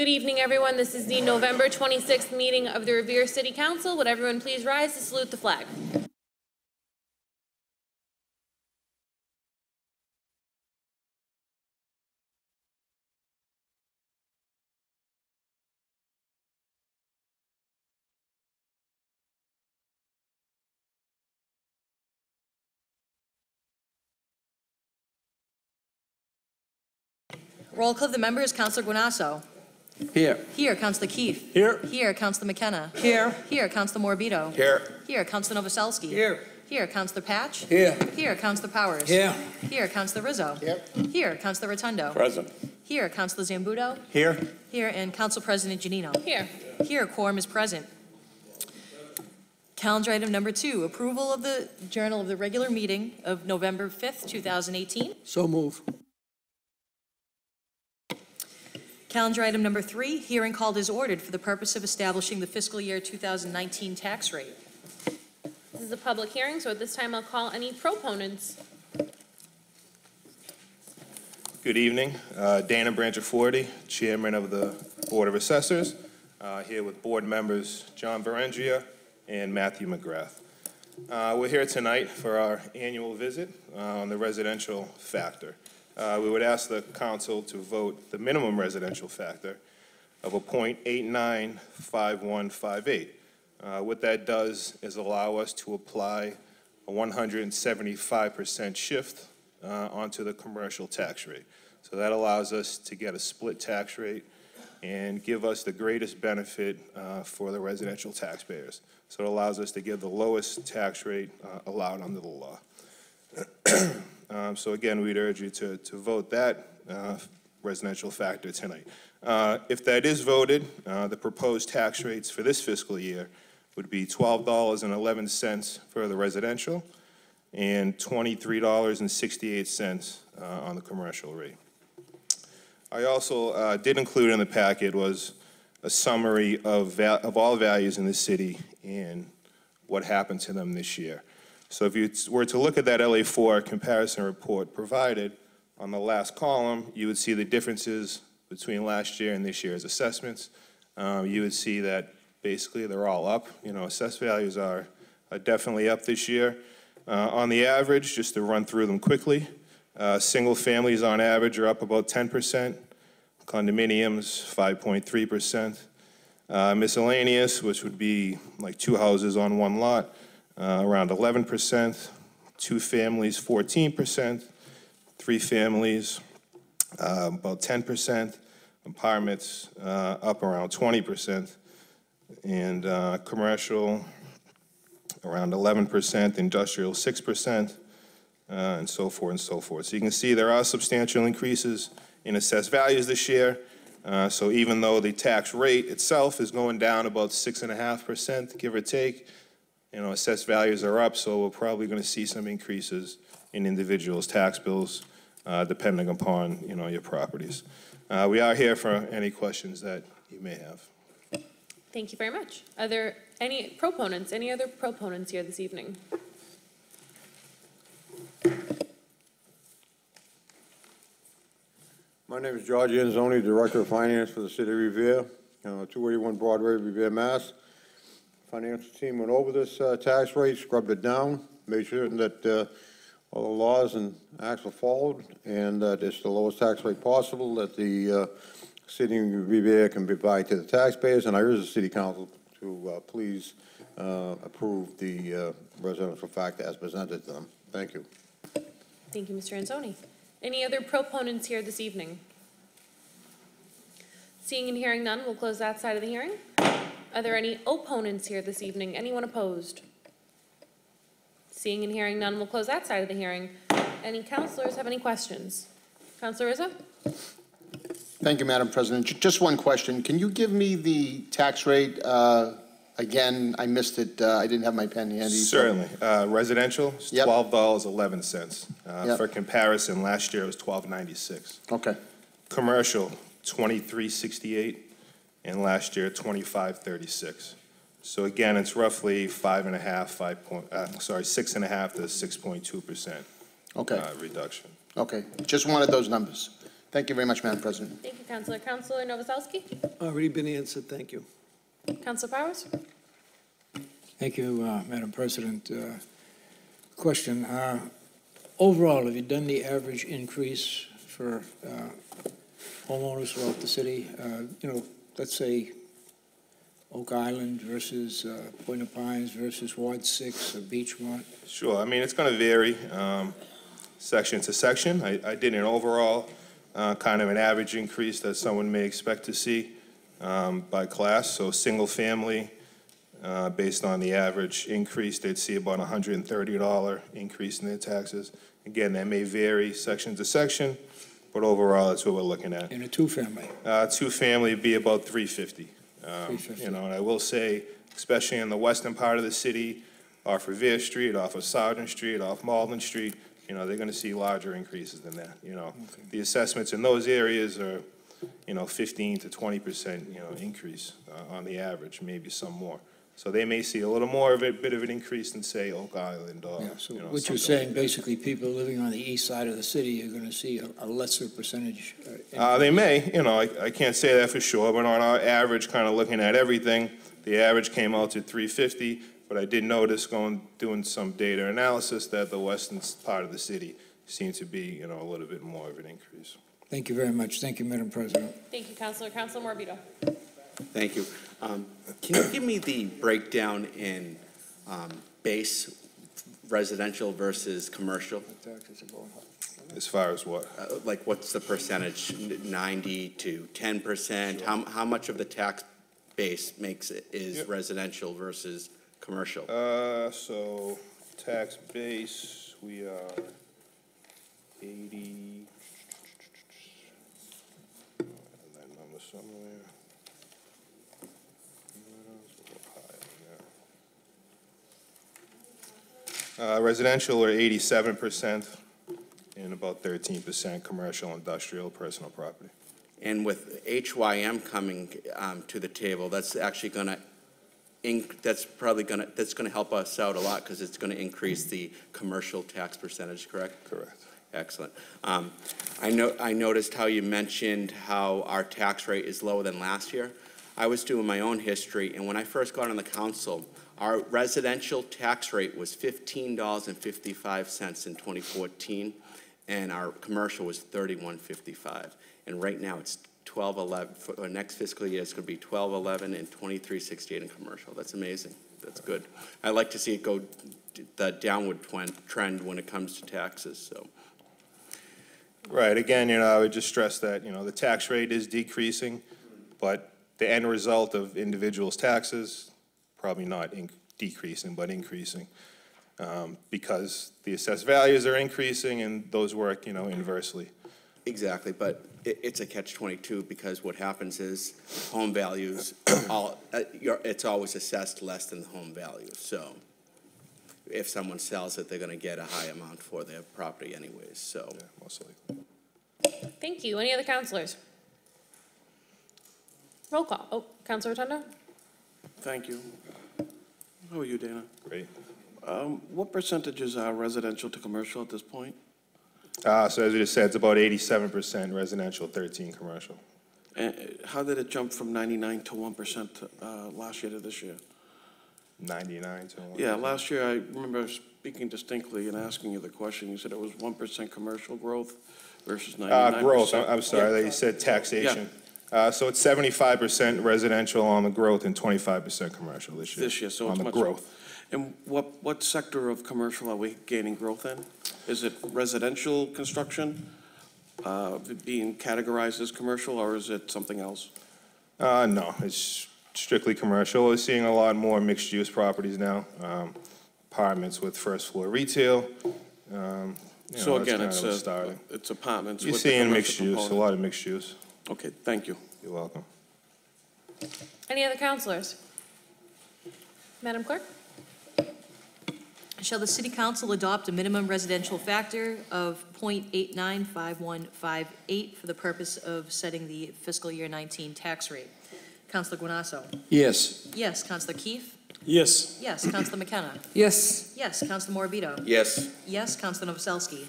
Good evening, everyone. This is the November 26th meeting of the Revere City Council. Would everyone please rise to salute the flag? Roll call of the members. Councillor Guanasso. Here. Here. Councillor Keefe. Here. Here. Councillor McKenna. Here. Here. Councillor Morbido. Here. Here. Councillor Novoselsky. Here. Here. Councillor Patch. Here. Here. Councillor Powers. Here. Here. Councillor Rizzo. Here. Here. Councillor Rotundo. Present. Here. Councillor Zambudo. Here. Here. And Council President Janino. Here. Here. Quorum is present. Calendar item number 2, approval of the journal of the regular meeting of November 5th, 2018. So move. Calendar item number 3, hearing called is ordered for the purpose of establishing the fiscal year 2019 tax rate. This is a public hearing, so at this time I'll call any proponents. Good evening. Dana Branchiforti, Chairman of the Board of Assessors, here with board members John Berendria and Matthew McGrath. We're here tonight for our annual visit on the residential factor. We would ask the council to vote the minimum residential factor of a 0.895158. What that does is allow us to apply a 175% shift onto the commercial tax rate. So that allows us to get a split tax rate and give us the greatest benefit for the residential taxpayers. So it allows us to give the lowest tax rate allowed under the law. So again, we'd urge you to vote that residential factor tonight. If that is voted, the proposed tax rates for this fiscal year would be $12.11 for the residential and $23.68 on the commercial rate. I also did include in the packet was a summary of all values in the city and what happened to them this year. So if you were to look at that LA4 comparison report provided, on the last column, you would see the differences between last year and this year's assessments. You would see that basically they're all up. You know, assessed values are definitely up this year. On the average, just to run through them quickly, single families on average are up about 10%, condominiums 5.3%, miscellaneous, which would be like 2 houses on 1 lot, around 11%, 2 families 14%, 3 families about 10%, apartments up around 20%, and commercial around 11%, industrial 6%, and so forth and so forth. So you can see there are substantial increases in assessed values this year. So even though the tax rate itself is going down about 6.5%, give or take, you know, assessed values are up, so we're probably going to see some increases in individuals' tax bills, depending upon, you know, your properties. We are here for any questions that you may have. Thank you very much. Are there any proponents, any other proponents here this evening? My name is George Anzoni, Director of Finance for the City of Revere, 281 Broadway, Revere, Mass. Financial team went over this tax rate, scrubbed it down, made sure that all the laws and acts were followed, and that it's the lowest tax rate possible that the City of Revere can provide to the taxpayers. And I urge the City Council to please approve the residential factor as presented to them. Thank you. Thank you, Mr. Anzoni. Any other proponents here this evening? Seeing and hearing none, we'll close that side of the hearing. Are there any opponents here this evening? Anyone opposed? Seeing and hearing none, we'll close that side of the hearing. Any councilors have any questions? Councilor Rizzo? Thank you, Madam President. Just one question. Can you give me the tax rate again? I missed it. I didn't have my pen handy. Certainly. Residential is Yep. $12.11. Yep. For comparison, last year it was $12.96. Okay. Commercial, $23.68, and last year $25.36. So again, it's roughly 6.5 to 6.2% Okay. reduction. Okay. Just wanted those numbers. Thank you very much, Madam President. Thank you, Counselor. Counselor Novoselsky? Already been answered, thank you. Counselor Powers? Thank you, Madam President. Question, overall, have you done the average increase for homeowners throughout the city? Let's say Oak Island versus Point of Pines versus Ward 6 or Beachmont? Sure, I mean, it's going to vary section to section. I did an overall kind of an average increase that someone may expect to see by class. So single family, based on the average increase, they'd see about $130 increase in their taxes. Again, that may vary section to section, but overall, that's what we're looking at. In a two-family? Two-family would be about $350. $350. And I will say, especially in the western part of the city, off Revere Street, off of Sergeant Street, off Malden Street, they're going to see larger increases than that. Okay. The assessments in those areas are, 15 to 20%, increase on the average, maybe some more. So they may see a little more of a bit of an increase than, say, Oak Island or, Yeah, so what something you're saying, basically, people living on the east side of the city are going to see a lesser percentage? They may, I can't say that for sure, but on our average, kind of looking at everything, the average came out to $350, but I did notice doing some data analysis that the western part of the city seemed to be, a little bit more of an increase. Thank you very much. Thank you, Madam President. Thank you, Counselor. Counselor Morbido? Thank you. Can you give me the breakdown in base residential versus commercial? As far as what? Like, what's the percentage, 90 to 10%? How much of the tax base is residential versus commercial? So tax base, we are 80. I have that number somewhere. Residential are 87%, and about 13% commercial, industrial, personal property. And with HYM coming to the table, that's actually going to that's going to help us out a lot because it's going to increase the commercial tax percentage, correct? Correct. Excellent. I noticed how you mentioned how our tax rate is lower than last year. I was doing my own history, and when I first got on the council, our residential tax rate was $15.55 in 2014, and our commercial was $31.55. And right now, it's $12.11. For next fiscal year, it's going to be $12.11 and $23.68 in commercial. That's amazing. That's good. I like to see it go the downward trend when it comes to taxes. So. Right, again, I would just stress that, the tax rate is decreasing, but the end result of individuals' taxes, probably not decreasing, but increasing, because the assessed values are increasing and those work, inversely. Exactly, but it's a catch-22 because what happens is home values, it's always assessed less than the home value. So if someone sells it, they're going to get a high amount for their property anyways, so. Yeah, most likely. Thank you. Any other counselors? Roll call. Oh, Counselor Rotundo? Thank you. How are you, Dana? Great. What percentages are residential to commercial at this point? So as we just said, it's about 87% residential, 13 commercial. And how did it jump from 99 to 1% last year to this year? 99 to 1. Yeah, last year I remember speaking distinctly and asking you the question. You said it was 1% commercial growth versus 99%. Growth, I'm sorry, that you said taxation. So it's 75% residential on the growth and 25% commercial this year. This year, so on it's the much. growth. And what sector of commercial are we gaining growth in? Is it residential construction being categorized as commercial, or is it something else? No, it's strictly commercial. We're seeing a lot more mixed-use properties now, apartments with first-floor retail. So again, that's kind of what's starting. it's apartments You're with the seeing commercial mixed use, a component. lot of mixed use. Okay, thank you. You're welcome. Any other counselors? Madam Clerk? Shall the city council adopt a minimum residential factor of .895158 for the purpose of setting the fiscal year 19 tax rate? Councilor Guanasso? Yes. Yes. Councilor Keefe? Yes. Yes. Councilor McKenna? Yes. Yes. Councilor Morbido? Yes. Yes. Councilor Novoselsky?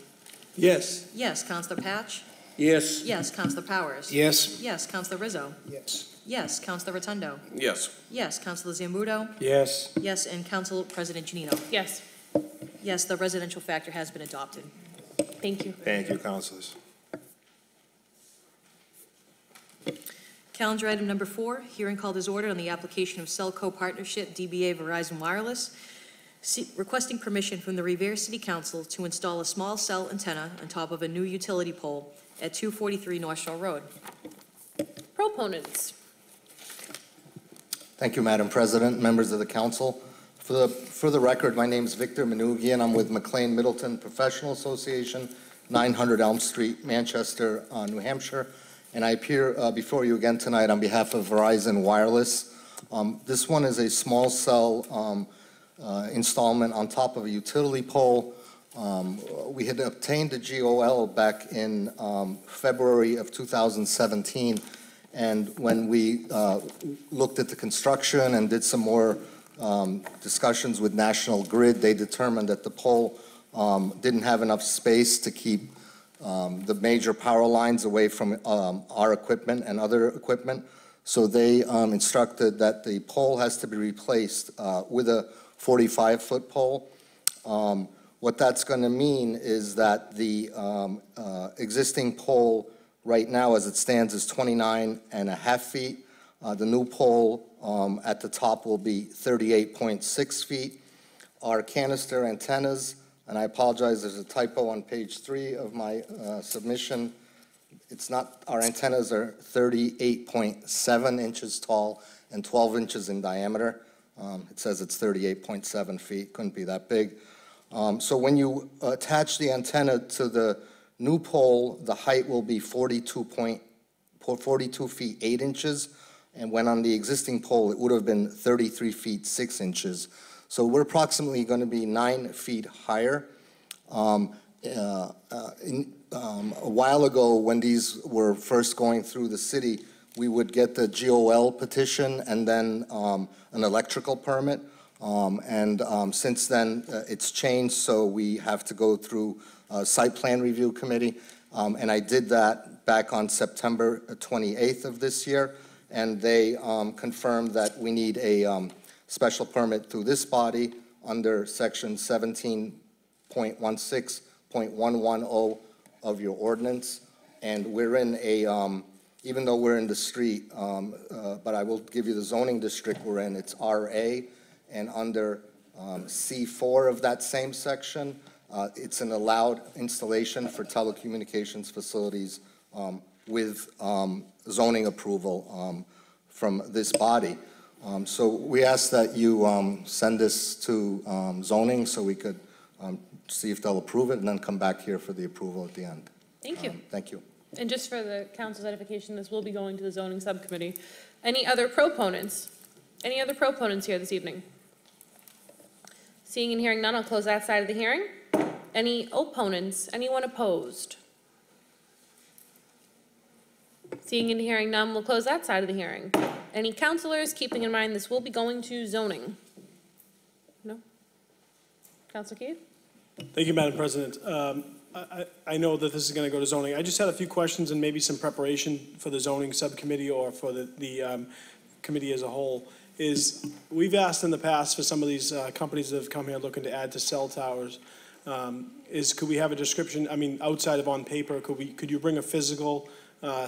Yes. Yes. Councilor Patch? Yes. Yes, Counselor Powers. Yes. Yes, Counselor Rizzo. Yes. Yes, Counselor Rotundo. Yes. Yes, Counselor Zambudo. Yes. Yes, and Council President Janino. Yes, Yes, the residential factor has been adopted. thank you. Thank you, councilors. Calendar item number 4, hearing called as ordered on the application of Cellco Partnership DBA Verizon Wireless, requesting permission from the Revere City Council to install a small cell antenna on top of a new utility pole at 243 North Shore Road. Proponents, Thank you, Madam President, members of the council. For the record, my name is Victor Manugian. I'm with McLean Middleton Professional Association, 900 Elm Street, Manchester, New Hampshire. And I appear before you again tonight on behalf of Verizon Wireless. This one is a small cell installment on top of a utility pole. We had obtained a GOL back in February of 2017. And when we looked at the construction and did some more discussions with National Grid, they determined that the pole didn't have enough space to keep the major power lines away from our equipment and other equipment. So they instructed that the pole has to be replaced with a 45-foot pole. What that's going to mean is that the existing pole right now, as it stands, is 29.5 feet. The new pole at the top will be 38.6 feet. Our canister antennas, and I apologize, there's a typo on page 3 of my submission. It's not, our antennas are 38.7 inches tall and 12 inches in diameter. It says it's 38.7 feet, couldn't be that big. So when you attach the antenna to the new pole, the height will be 42 feet 8 inches, and when on the existing pole, it would have been 33 feet 6 inches. So we're approximately going to be 9 feet higher. A while ago, when these were first going through the city, we would get the GOL petition and then an electrical permit. Since then, it's changed, so we have to go through a site plan review committee. And I did that back on September 28th of this year, and they confirmed that we need a special permit through this body under section 17.16.110 of your ordinance. And we're in a, even though we're in the street, but I will give you the zoning district we're in, it's RA, and under C4 of that same section, it's an allowed installation for telecommunications facilities with zoning approval from this body. So we ask that you send this to zoning so we could see if they'll approve it and then come back here for the approval at the end. Thank you. Thank you. And just for the council's edification, this will be going to the zoning subcommittee. Any other proponents? Any other proponents here this evening? Seeing and hearing none, I'll close that side of the hearing. Any opponents? Anyone opposed? Seeing and hearing none, we'll close that side of the hearing. Any counselors, keeping in mind this will be going to zoning? No? Counselor Keith? Thank you, Madam President. I know that this is going to go to zoning. I just had a few questions and maybe some preparation for the zoning subcommittee or for the committee as a whole. We've asked in the past for some of these companies that have come here looking to add to cell towers, could we have a description, I mean, outside of on paper, could you bring a physical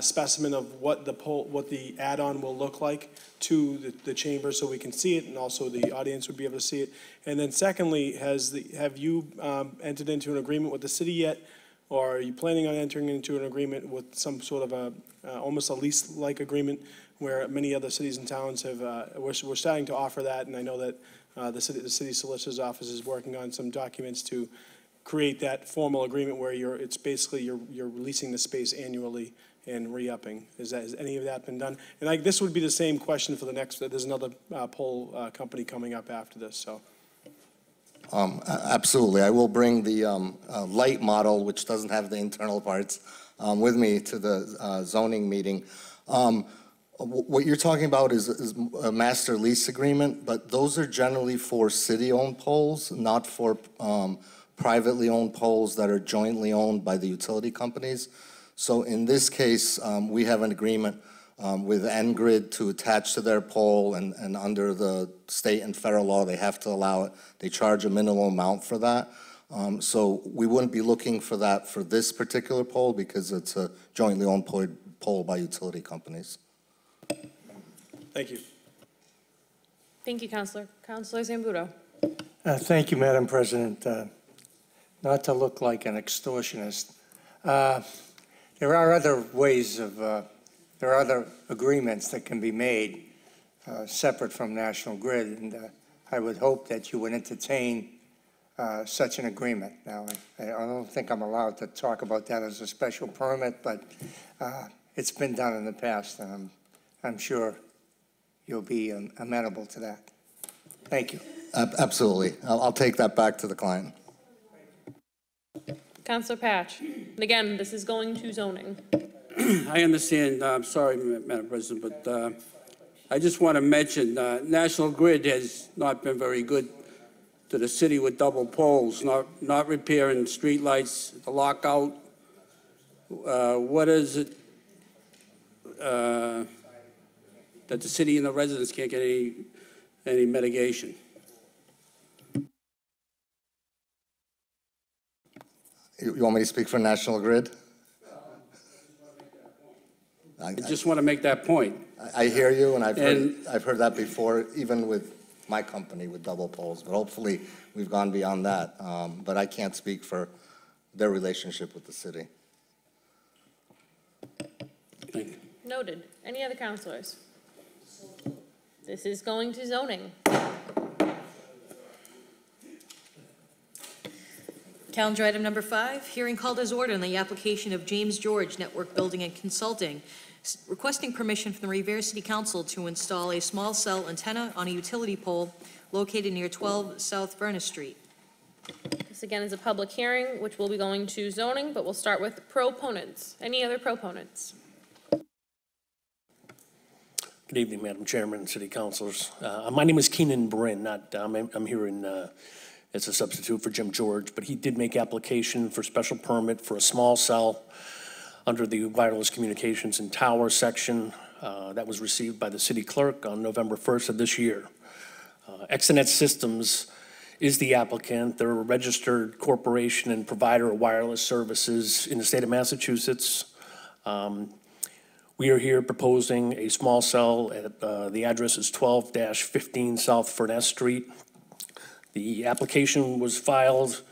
specimen of what the add-on will look like to the chamber so we can see it and also the audience would be able to see it? And then secondly, have you entered into an agreement with the city yet? Or are you planning on entering into an agreement with some sort of almost a lease-like agreement where many other cities and towns have, we're starting to offer that, and I know that the city solicitor's office is working on some documents to create that formal agreement where it's basically you're releasing the space annually and re-upping. Has any of that been done? And this would be the same question for the next, there's another pole company coming up after this, so. Absolutely. I will bring the light model, which doesn't have the internal parts, with me to the zoning meeting. What you're talking about is a master lease agreement, but those are generally for city-owned poles, not for privately owned poles that are jointly owned by the utility companies. So in this case, we have an agreement with N-Grid to attach to their pole, and under the state and federal law, they have to allow it. They charge a minimal amount for that. So we wouldn't be looking for that for this particular pole because it's a jointly owned pole by utility companies. Thank you. Thank you, Counselor. Counselor Zambudo. Thank you, Madam President. Not to look like an extortionist, there are other ways of, there are other agreements that can be made separate from National Grid, and I would hope that you would entertain such an agreement. Now, I don't think I'm allowed to talk about that as a special permit, but it's been done in the past, and I'm sure you'll be amenable to that. Thank you. Absolutely. I'll take that back to the client. Counselor Patch. And again, this is going to zoning. I understand, I'm sorry, Madam President, but I just want to mention, National Grid has not been very good to the city with double poles, not repairing streetlights, the lockout. What is it that the city and the residents can't get any mitigation? You want me to speak for National Grid? I just want to make that point. I hear you, and I've heard that before, even with my company with double poles, but hopefully we've gone beyond that. But I can't speak for their relationship with the city. Thank you. Noted. Any other counselors? This is going to zoning. Calendar item number 5, hearing called as ordered on the application of James George Network Building and Consulting, requesting permission from the Revere City Council to install a small cell antenna on a utility pole located near 12 South Furnace Street. This again is a public hearing, which will be going to zoning, but we'll start with proponents. Any other proponents? Good evening, Madam Chairman, City Councilors. My name is Keenan Brin, I'm here as a substitute for Jim George, but he did make application for special permit for a small cell under the wireless communications and tower section that was received by the city clerk on November 1st of this year. Extenet Systems is the applicant. They're a registered corporation and provider of wireless services in the state of Massachusetts. We are here proposing a small cell at, the address is 12-15 South Furness Street. The application was filed,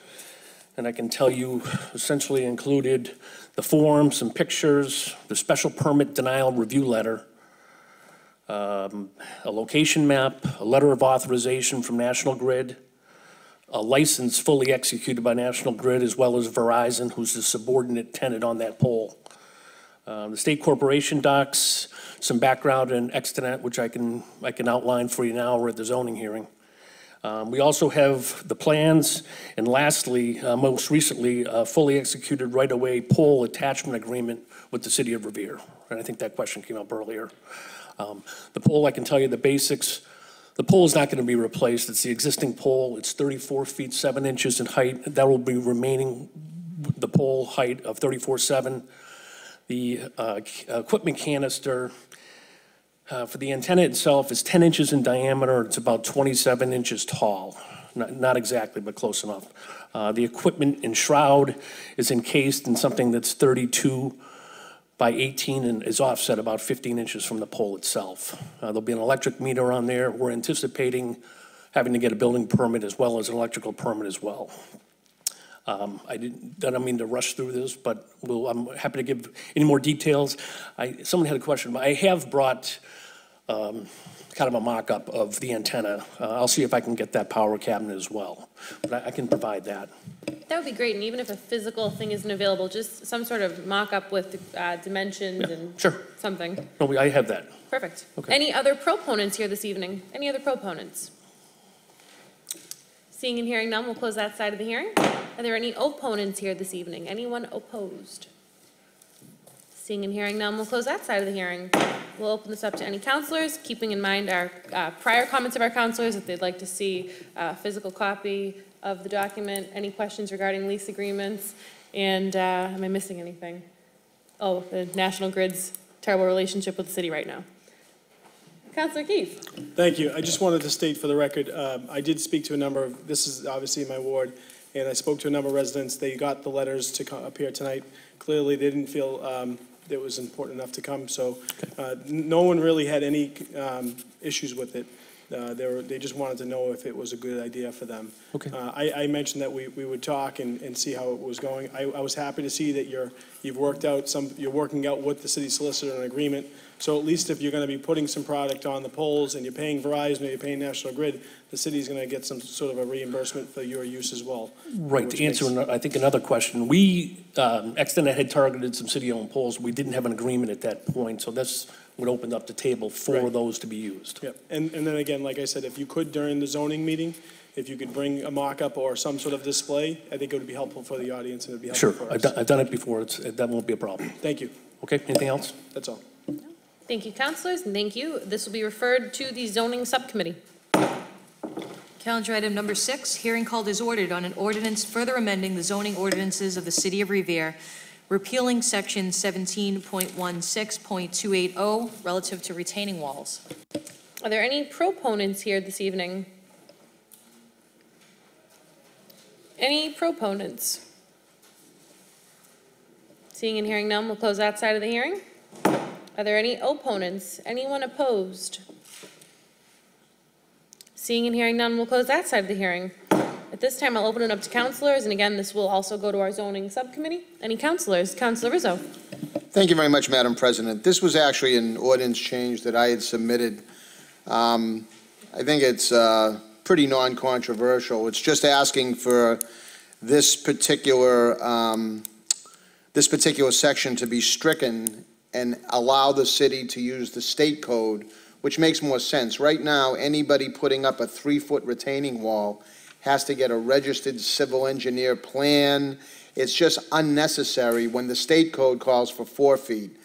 and I can tell you essentially included the form, some pictures, the special permit denial review letter, a location map, a letter of authorization from National Grid, a license fully executed by National Grid, as well as Verizon, who's the subordinate tenant on that pole. The state corporation docs, some background in Extenet, which I can outline for you now. We're at the zoning hearing. We also have the plans, and lastly, most recently, a fully executed right-of-way pole attachment agreement with the city of Revere. And I think that question came up earlier. The pole, I can tell you the basics. The pole is not going to be replaced. It's the existing pole. It's 34 feet 7 inches in height. That will be remaining the pole height of 34.7. The equipment canister for the antenna itself is 10 inches in diameter. It's about 27 inches tall. Not exactly, but close enough. The equipment and shroud is encased in something that's 32 by 18 and is offset about 15 inches from the pole itself. There'll be an electric meter on there. We're anticipating having to get a building permit as well as an electrical permit as well. I don't mean to rush through this, but I'm happy to give any more details. Someone had a question. I have brought kind of a mock-up of the antenna. I'll see if I can get that power cabinet as well, but I can provide that. That would be great, and even if a physical thing isn't available, just some sort of mock-up with dimensions and something. No, I have that. Perfect. Okay. Any other proponents here this evening? Any other proponents? Seeing and hearing none, we'll close that side of the hearing. Are there any opponents here this evening? Anyone opposed? Seeing and hearing none, we'll close that side of the hearing. We'll open this up to any counselors, keeping in mind our prior comments of our counselors if they'd like to see a physical copy of the document, any questions regarding lease agreements, and am I missing anything? the National Grid's terrible relationship with the city right now. Councilor Keith. Thank you. I just wanted to state for the record, I did speak to a number of, this is obviously my ward, and I spoke to a number of residents. They got the letters to appear tonight. Clearly, they didn't feel that it was important enough to come, so no one really had any issues with it. They just wanted to know if it was a good idea for them. Okay. I mentioned that we would talk and see how it was going. I was happy to see that you're working out with the city solicitor an agreement. So at least if you're going to be putting some product on the poles and you're paying Verizon or you're paying National Grid, the city's going to get some sort of a reimbursement for your use as well. Right, to answer, I think, another question, we, Extenet had targeted some city-owned poles. We didn't have an agreement at that point, so that's what opened up the table for Right. those to be used. Yep. And then again, like I said, if you could during the zoning meeting, if you could bring a mock-up or some sort of display, I think it would be helpful for the audience and it would be helpful Sure, for us. I've done it before. That won't be a problem. Thank you. Okay, anything else? That's all. Thank you, councilors, and thank you. This will be referred to the zoning subcommittee. Calendar item number 6, hearing called is ordered on an ordinance further amending the zoning ordinances of the City of Revere, repealing section 17.16.280 relative to retaining walls. Are there any proponents here this evening? Any proponents? Seeing and hearing none, we'll close that side of the hearing. Are there any opponents? Anyone opposed? Seeing and hearing none, we'll close that side of the hearing. At this time, I'll open it up to councilors, and again, this will also go to our zoning subcommittee. Any councilors? Councilor Rizzo. Thank you very much, Madam President. This was actually an ordinance change that I had submitted. I think it's pretty non-controversial. It's just asking for this particular section to be stricken and allow the city to use the state code, which makes more sense. Right now, anybody putting up a 3-foot retaining wall has to get a registered civil engineer plan. It's just unnecessary when the state code calls for 4 feet.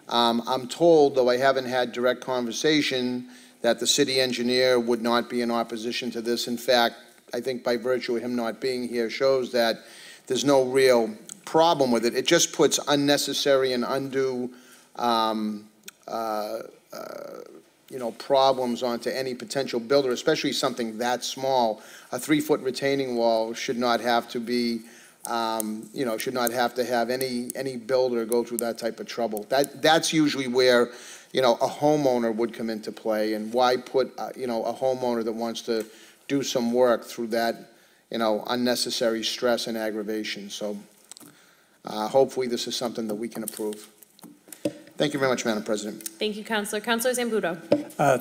I'm told, though I haven't had direct conversation, that the city engineer would not be in opposition to this. In fact, I think by virtue of him not being here shows that there's no real problem with it. It just puts unnecessary and undue problems onto any potential builder, especially something that small. A 3-foot retaining wall should not have to be, should not have to have any builder go through that type of trouble. That's usually where, a homeowner would come into play, and why put, a homeowner that wants to do some work through that, unnecessary stress and aggravation. So hopefully this is something that we can approve. Thank you very much, Madam President. Thank you, Councilor. Councilor Zambudo.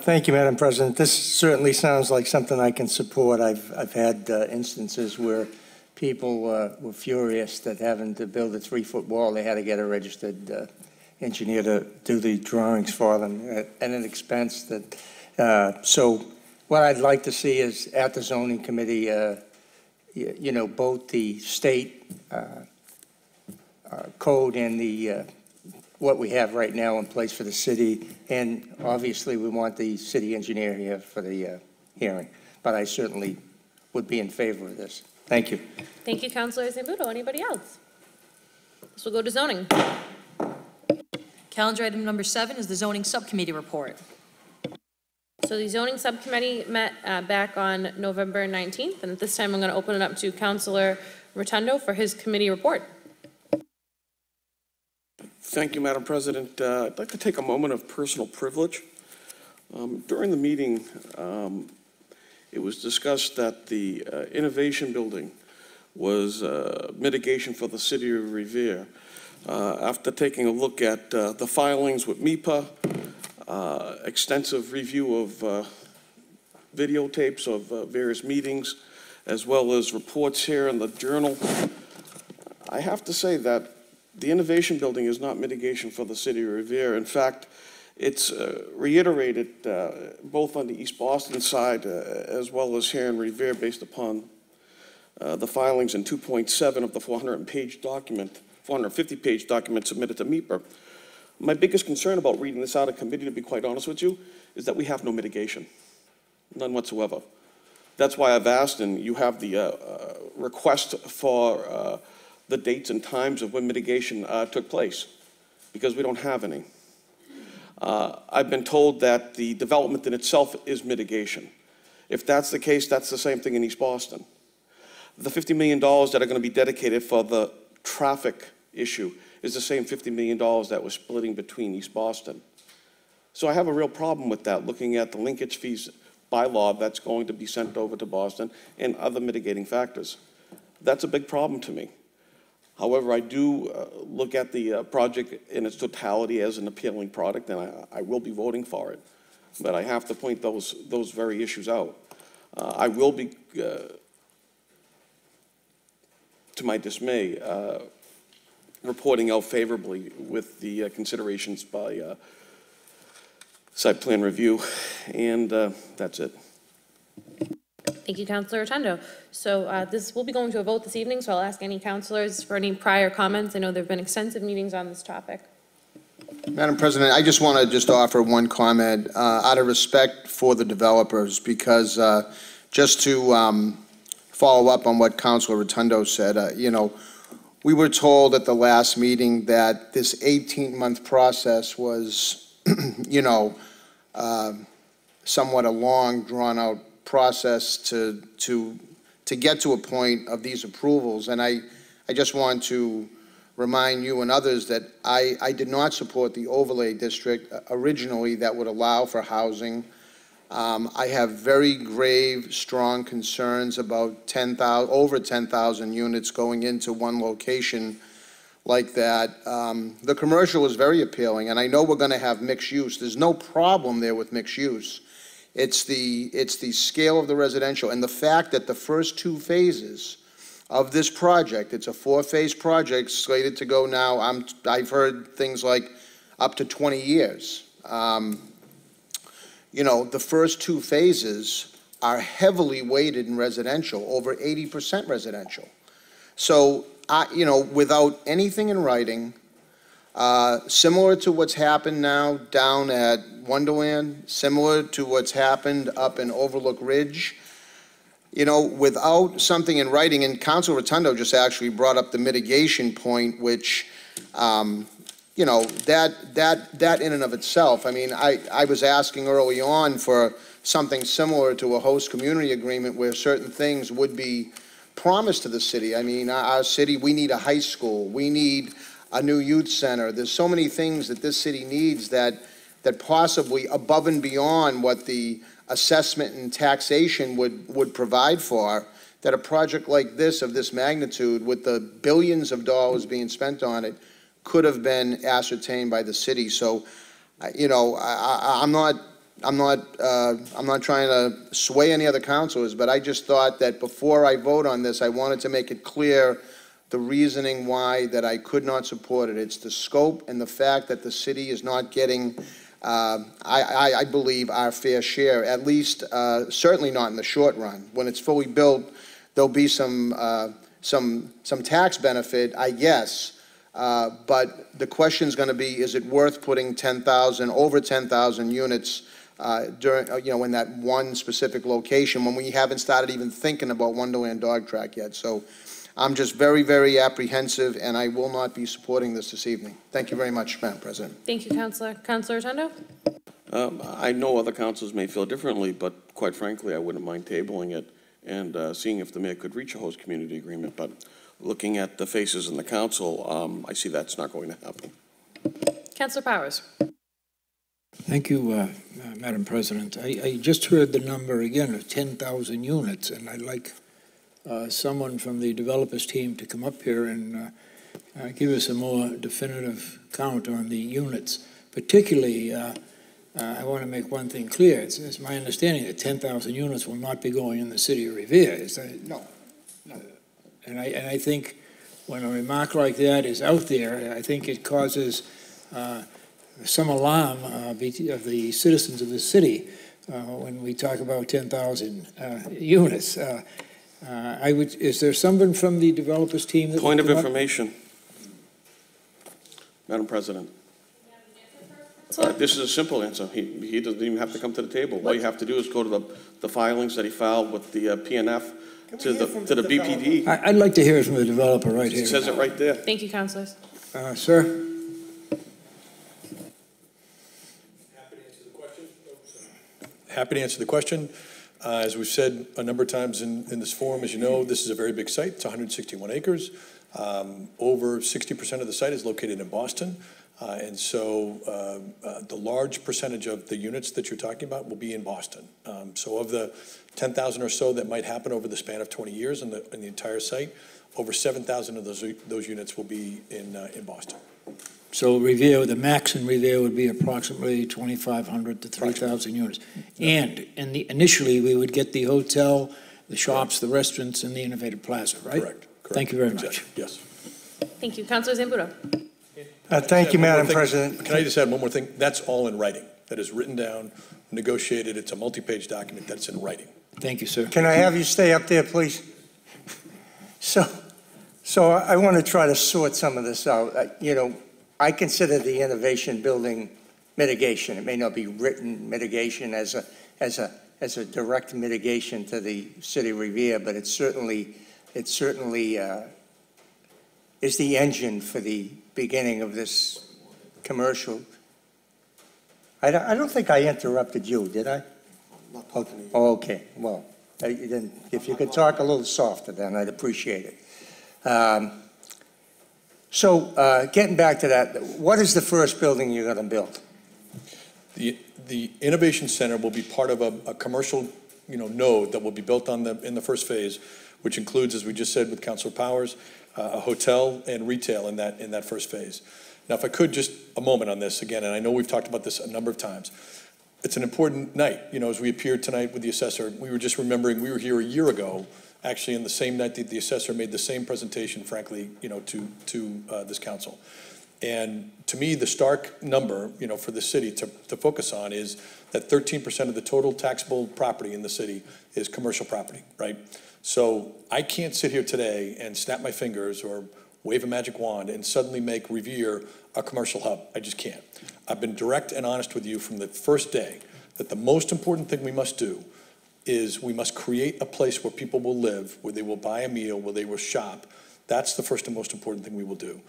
Thank you, Madam President. This certainly sounds like something I can support. I've had instances where people were furious that having to build a 3-foot wall, they had to get a registered engineer to do the drawings for them at an expense that, so what I'd like to see is at the zoning committee, both the state code and the what we have right now in place for the city, and obviously we want the city engineer here for the hearing, but I certainly would be in favor of this. Thank you. Thank you, Councilor Zambudo. Anybody else? This will go to zoning. Calendar item number 7 is the zoning subcommittee report. So the zoning subcommittee met back on November 19th, and at this time I'm going to open it up to Councilor Rotundo for his committee report. Thank you, Madam President. I'd like to take a moment of personal privilege. During the meeting, it was discussed that the Innovation Building was mitigation for the city of Revere. After taking a look at the filings with MIPA, extensive review of videotapes of various meetings, as well as reports here in the Journal, I have to say that the Innovation Building is not mitigation for the city of Revere. In fact, it's reiterated both on the East Boston side as well as here in Revere based upon the filings in 2.7 of the 450-page document submitted to MIPA. My biggest concern about reading this out of committee, to be quite honest with you, is that we have no mitigation, none whatsoever. That's why I've asked, and you have the request for the dates and times of when mitigation took place, because we don't have any. I've been told that the development in itself is mitigation. If that's the case, that's the same thing in East Boston. The $50 million that are going to be dedicated for the traffic issue is the same $50 million that we're splitting between East Boston. So I have a real problem with that, looking at the linkage fees bylaw that's going to be sent over to Boston and other mitigating factors. That's a big problem to me. However, I do look at the project in its totality as an appealing product, and I will be voting for it. But I have to point those very issues out. I will be, to my dismay, reporting out favorably with the considerations by site plan review, and that's it. Thank you, Councilor Rotundo. So this will be going to a vote this evening, so I'll ask any councilors for any prior comments. I know there have been extensive meetings on this topic. Madam President, I just want to offer one comment out of respect for the developers, because just to follow up on what Councilor Rotundo said, you know, we were told at the last meeting that this 18-month process was, you know, somewhat a long, drawn-out process to get to a point of these approvals. And I just want to remind you and others that I did not support the overlay district originally that would allow for housing. I have very grave, strong concerns about over 10,000 units going into one location like that. The commercial is very appealing, and I know we're going to have mixed use. There's no problem there with mixed use. It's the scale of the residential and the fact that the first two phases of this project, it's a 4-phase project slated to go now, I've heard things like up to 20 years. You know, the first two phases are heavily weighted in residential, over 80% residential. So, you know, without anything in writing, similar to what's happened now down at Wonderland, similar to what's happened up in Overlook Ridge, you know, without something in writing, and Councilor Rotundo just actually brought up the mitigation point, which, you know, that in and of itself, I mean, I was asking early on for something similar to a host community agreement where certain things would be promised to the city. I mean, our city, we need a high school, we need a new youth center. There's so many things that this city needs that possibly above and beyond what the assessment and taxation would provide for, that a project like this of this magnitude with the billions of dollars being spent on it could have been ascertained by the city. So, you know, I'm not trying to sway any other councilors, but I just thought that before I vote on this, I wanted to make it clear the reasoning why that I could not support it. It's the scope and the fact that the city is not getting, I believe, our fair share, at least certainly not in the short run. When it's fully built, there'll be some tax benefit, I guess. But the question is going to be, is it worth putting over 10,000 units during, you know, in that one specific location when we haven't started even thinking about Wonderland Dog Track yet? So I'm just very, very apprehensive, and I will not be supporting this evening. Thank you very much, Madam President. Thank you, Councilor. Councilor Rotundo? I know other councils may feel differently, but quite frankly, I wouldn't mind tabling it and seeing if the mayor could reach a host community agreement. But looking at the faces in the council, I see that's not going to happen. Councilor Powers? Thank you, Madam President. I just heard the number again of 10,000 units, and I'd like someone from the developers team to come up here and give us a more definitive count on the units. Particularly, I want to make one thing clear. It's my understanding that 10,000 units will not be going in the city of Revere. No. And I think when a remark like that is out there, I think it causes some alarm of the citizens of the city when we talk about 10,000 units. Is there someone from the developers team that Point of information, Madam President. This is a simple answer. He doesn't even have to come to the table. All you have to do is go to the filings that he filed with the PNF to the BPD. I'd like to hear it from the developer right here. It says it right there. Thank you, councilors. Sir? happy to answer the question. As we've said a number of times in this forum, as you know, this is a very big site. It's 161 acres. Over 60% of the site is located in Boston. And so the large percentage of the units that you're talking about will be in Boston. So of the 10,000 or so that might happen over the span of 20 years in the entire site, over 7,000 of those units will be in Boston. So Revere, the max in Revere would be approximately 2,500 to 3,000 units. And initially, we would get the hotel, the shops, the restaurants, and the Innovative Plaza, right? Correct. Thank you very much. Yes. Thank you. Councilor Zambudo. Thank you, Madam President. Can I just add one more thing? That's all in writing. That is written down, negotiated. It's a multi-page document that's in writing. Thank you, sir. Can I have you stay up there, please? So I want to try to sort some of this out. You know, I consider the innovation building mitigation. It may not be written mitigation as a direct mitigation to the city of Revere, but it certainly is the engine for the beginning of this commercial. I don't think I interrupted you, did I? Okay, well, then if you could talk a little softer, then I'd appreciate it. So getting back to that, what is the first building you're going to build? The Innovation Center will be part of a commercial, node that will be built in the first phase, which includes, as we just said with Councilor Powers, a hotel and retail in that first phase. Now, if I could just a moment on this again, and I know we've talked about this a number of times. It's an important night, as we appeared tonight with the assessor. We were just remembering we were here a year ago, actually, in the same night that the assessor made the same presentation, frankly, to this council. And to me, the stark number, for the city to focus on is that 13% of the total taxable property in the city is commercial property, right? So I can't sit here today and snap my fingers or wave a magic wand and suddenly make Revere a commercial hub. I just can't. I've been direct and honest with you from the first day that the most important thing we must do is we must create a place where people will live, where they will buy a meal, where they will shop. That's the first and most important thing we will do.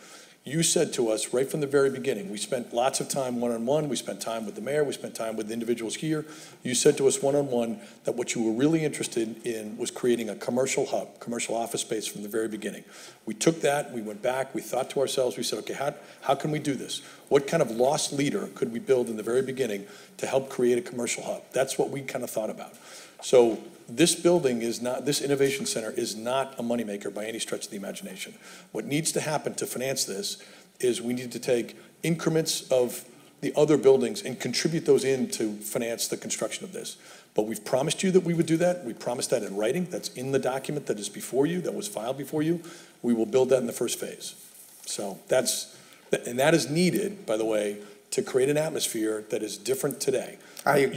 You said to us right from the very beginning, we spent lots of time one-on-one, we spent time with the mayor, we spent time with individuals here. You said to us one-on-one that what you were really interested in was creating a commercial hub, commercial office space from the very beginning. We took that, we went back, we thought to ourselves, we said, okay, how can we do this? What kind of lost leader could we build in the very beginning to help create a commercial hub? That's what we kind of thought about. So this building is not, this innovation center is not a moneymaker by any stretch of the imagination. What needs to happen to finance this is we need to take increments of the other buildings and contribute those in to finance the construction of this. But we've promised you that we would do that. We promised that in writing. That's in the document that is before you, that was filed before you. We will build that in the first phase. So and that is needed, by the way, to create an atmosphere that is different today. I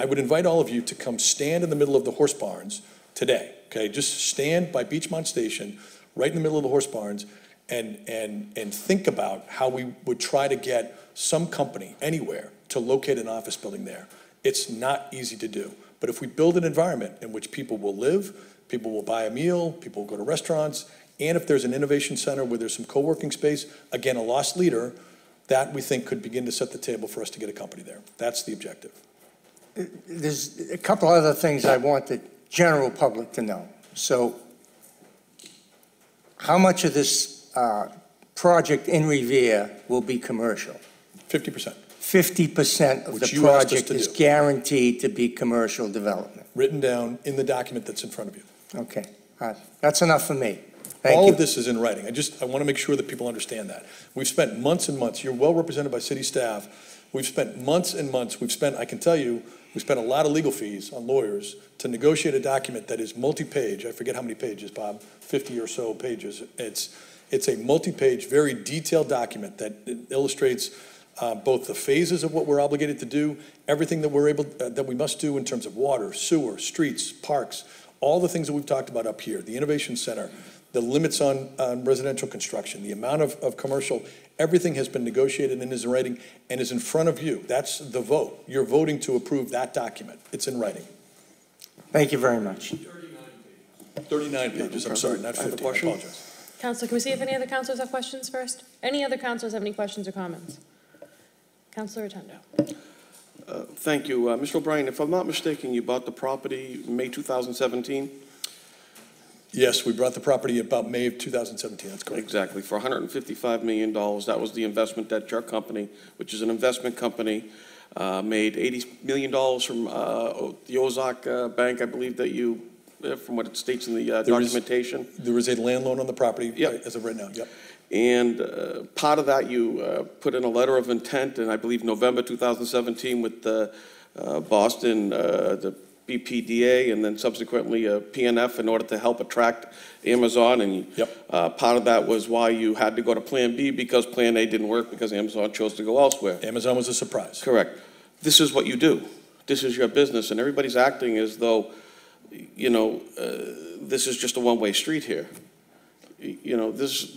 would invite all of you to come stand in the middle of the horse barns today, okay? Just stand by Beachmont Station, right in the middle of the horse barns, and think about how we would try to get some company anywhere to locate an office building there. It's not easy to do. But if we build an environment in which people will live, people will buy a meal, people will go to restaurants, and if there's an innovation center where there's some co-working space, again, a lost leader, that we think could begin to set the table for us to get a company there. That's the objective. There's a couple other things I want the general public to know. So how much of this project in Revere will be commercial? 50%. 50% of the project is guaranteed to be commercial development. Written down in the document that's in front of you. Okay. That's enough for me. Thank All you. of this is in writing. I want to make sure that people understand that. We've spent months and months. You're well represented by city staff. We've spent months and months. I can tell you, we spent a lot of legal fees on lawyers to negotiate a document that is multi-page. I forget how many pages, Bob, 50 or so pages. It's a multi-page, very detailed document that illustrates both the phases of what we're obligated to do, everything that we must do in terms of water, sewer, streets, parks, all the things that we've talked about up here, the Innovation Center, the limits on residential construction, the amount of commercial, everything has been negotiated and is in writing and is in front of you. That's the vote. You're voting to approve that document. It's in writing. Thank you very much. 39 pages, I'm sorry, not 50, I apologize. Councilor, can we see if any other councilors have questions first? Any other councilors have any questions or comments? Councilor Rotundo. Thank you. Mr. O'Brien, if I'm not mistaken, you bought the property May 2017? Yes, we brought the property about May of 2017, that's correct. Exactly, for $155 million. That was the investment that your company, which is an investment company, made $80 million from the Ozark Bank, I believe that you, from what it states in the documentation. There is a land loan on the property Yep. as of right now, yep. And part of that, you put in a letter of intent in, I believe, November 2017 with Boston, the BPDA, and then subsequently PNF in order to help attract Amazon. And part of that was why you had to go to Plan B, because Plan A didn't work because Amazon chose to go elsewhere. Amazon was a surprise. Correct. This is what you do. This is your business, and everybody's acting as though, you know, this is just a one-way street here. You know, this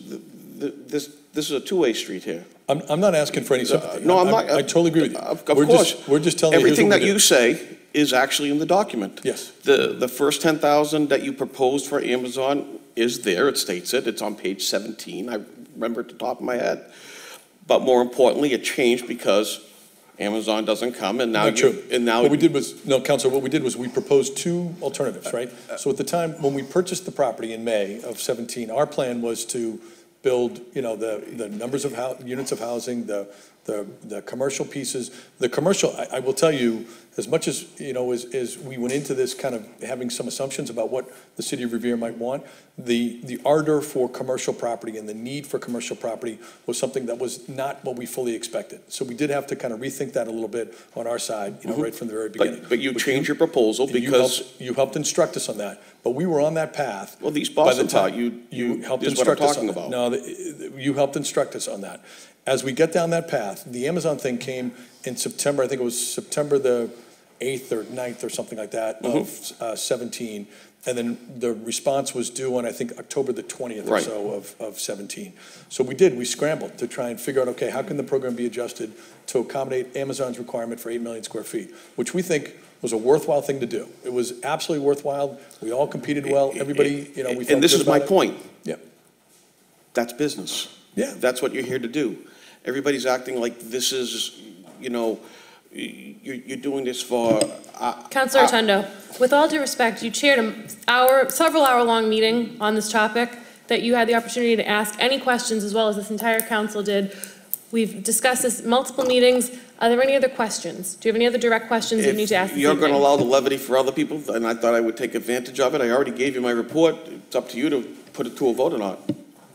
is a two-way street here. I'm not asking for any sympathy. No, I'm not. I totally agree with you. Of course. We're just telling you here's Everything what that we do. you say is actually in the document. Yes. The first 10,000 that you proposed for Amazon is there. It states it. It's on page 17. I remember at the top of my head. But more importantly, it changed because Amazon doesn't come, and now Not true. And now What we did was, no, Counselor, what we did was we proposed two alternatives, right? So at the time, when we purchased the property in May of 17, our plan was to build, you know, the numbers of units of housing, the commercial pieces. The commercial, I will tell you, as much as, you know, as we went into this kind of having some assumptions about what the city of Revere might want, the ardor for commercial property and the need for commercial property was something that was not what we fully expected. So we did have to kind of rethink that a little bit on our side, you know, right from the very beginning. But you changed your proposal because you helped instruct us on that. But we were on that path. Well, these Boston taught you helped is what I'm instruct us talking on that. about. No, you helped instruct us on that. As we get down that path, the Amazon thing came in September, I think it was September the 8th or 9th or something like that of 17. And then the response was due on, I think, October the 20th or Right. so of 17. So we scrambled to try and figure out, okay, how can the program be adjusted to accommodate Amazon's requirement for 8 million square feet, which we think was a worthwhile thing to do. It was absolutely worthwhile. We all competed well. Everybody, you know, we felt And this good is my about it. point. Yeah. That's business. Yeah. That's what you're here to do. Everybody's acting like this is, you know, you're doing this for. Councilor Rotundo, with all due respect, you chaired several hour-long meeting on this topic that you had the opportunity to ask any questions, as well as this entire council did. We've discussed this multiple meetings. Are there any other questions? Do you have any other direct questions you need to ask If this you're going to evening? allow the levity for other people, and I thought I would take advantage of it, I already gave you my report. It's up to you to put it to a vote or not.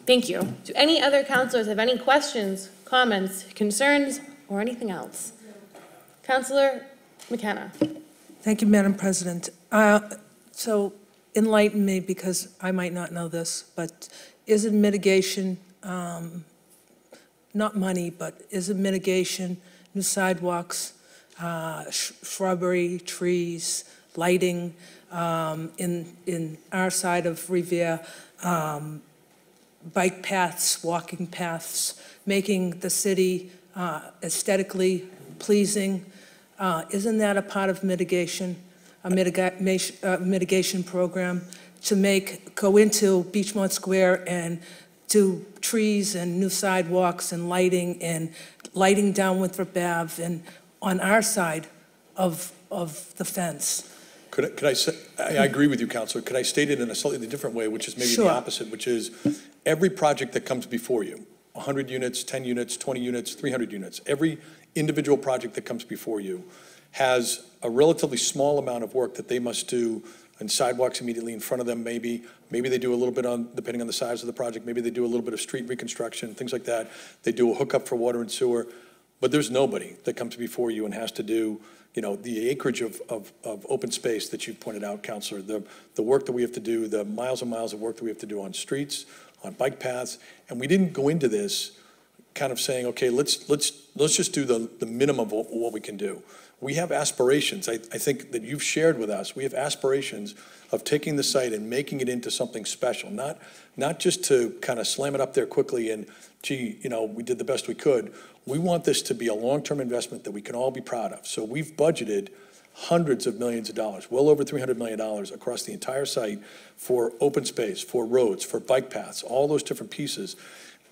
Thank you. Do any other councilors have any questions, comments, concerns, or anything else? Councilor McKenna. Thank you, Madam President. So enlighten me, because I might not know this, but is it mitigation, not money, but is it mitigation, new sidewalks, shrubbery, trees, lighting in our side of Revere, bike paths, walking paths, making the city aesthetically pleasing? Isn't that a part of mitigation, a mitigation program to go into Beachmont Square and do trees and new sidewalks and lighting down Winthrop Ave and on our side of the fence? Could I say, I agree with you, Counselor. Could I state it in a slightly different way, which is maybe Sure. the opposite, which is every project that comes before you, 100 units, 10 units, 20 units, 300 units, every individual project that comes before you has a relatively small amount of work that they must do, and sidewalks immediately in front of them, maybe they do a little bit on, depending on the size of the project, maybe they do a little bit of street reconstruction, things like that. They do a hookup for water and sewer, but there's nobody that comes before you and has to do, you know, the acreage of open space that you've pointed out, Counselor, the work that we have to do, the miles and miles of work that we have to do on streets, on bike paths, and we didn't go into this kind of saying, okay, let's just do the minimum of what we can do. We have aspirations, I think, that you've shared with us. We have aspirations of taking the site and making it into something special, not just to kind of slam it up there quickly and, gee, you know, we did the best we could. We want this to be a long-term investment that we can all be proud of. So we've budgeted hundreds of millions of dollars, well over $300 million across the entire site for open space, for roads, for bike paths, all those different pieces.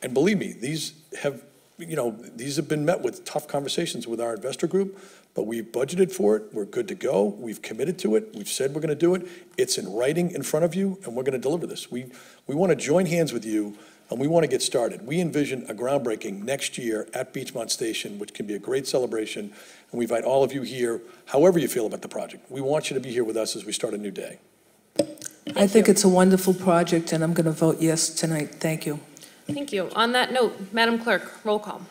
And believe me, these have been met with tough conversations with our investor group, But we've budgeted for it, we're good to go, we've committed to it, we've said we're gonna do it, it's in writing in front of you, and we're gonna deliver this. We wanna join hands with you, and we wanna get started. We envision a groundbreaking next year at Beachmont Station, which can be a great celebration, and we invite all of you here, however you feel about the project. We want you to be here with us as we start a new day. I think it's a wonderful project, and I'm going to vote yes tonight. Thank you. Thank you. On that note, Madam Clerk, roll call.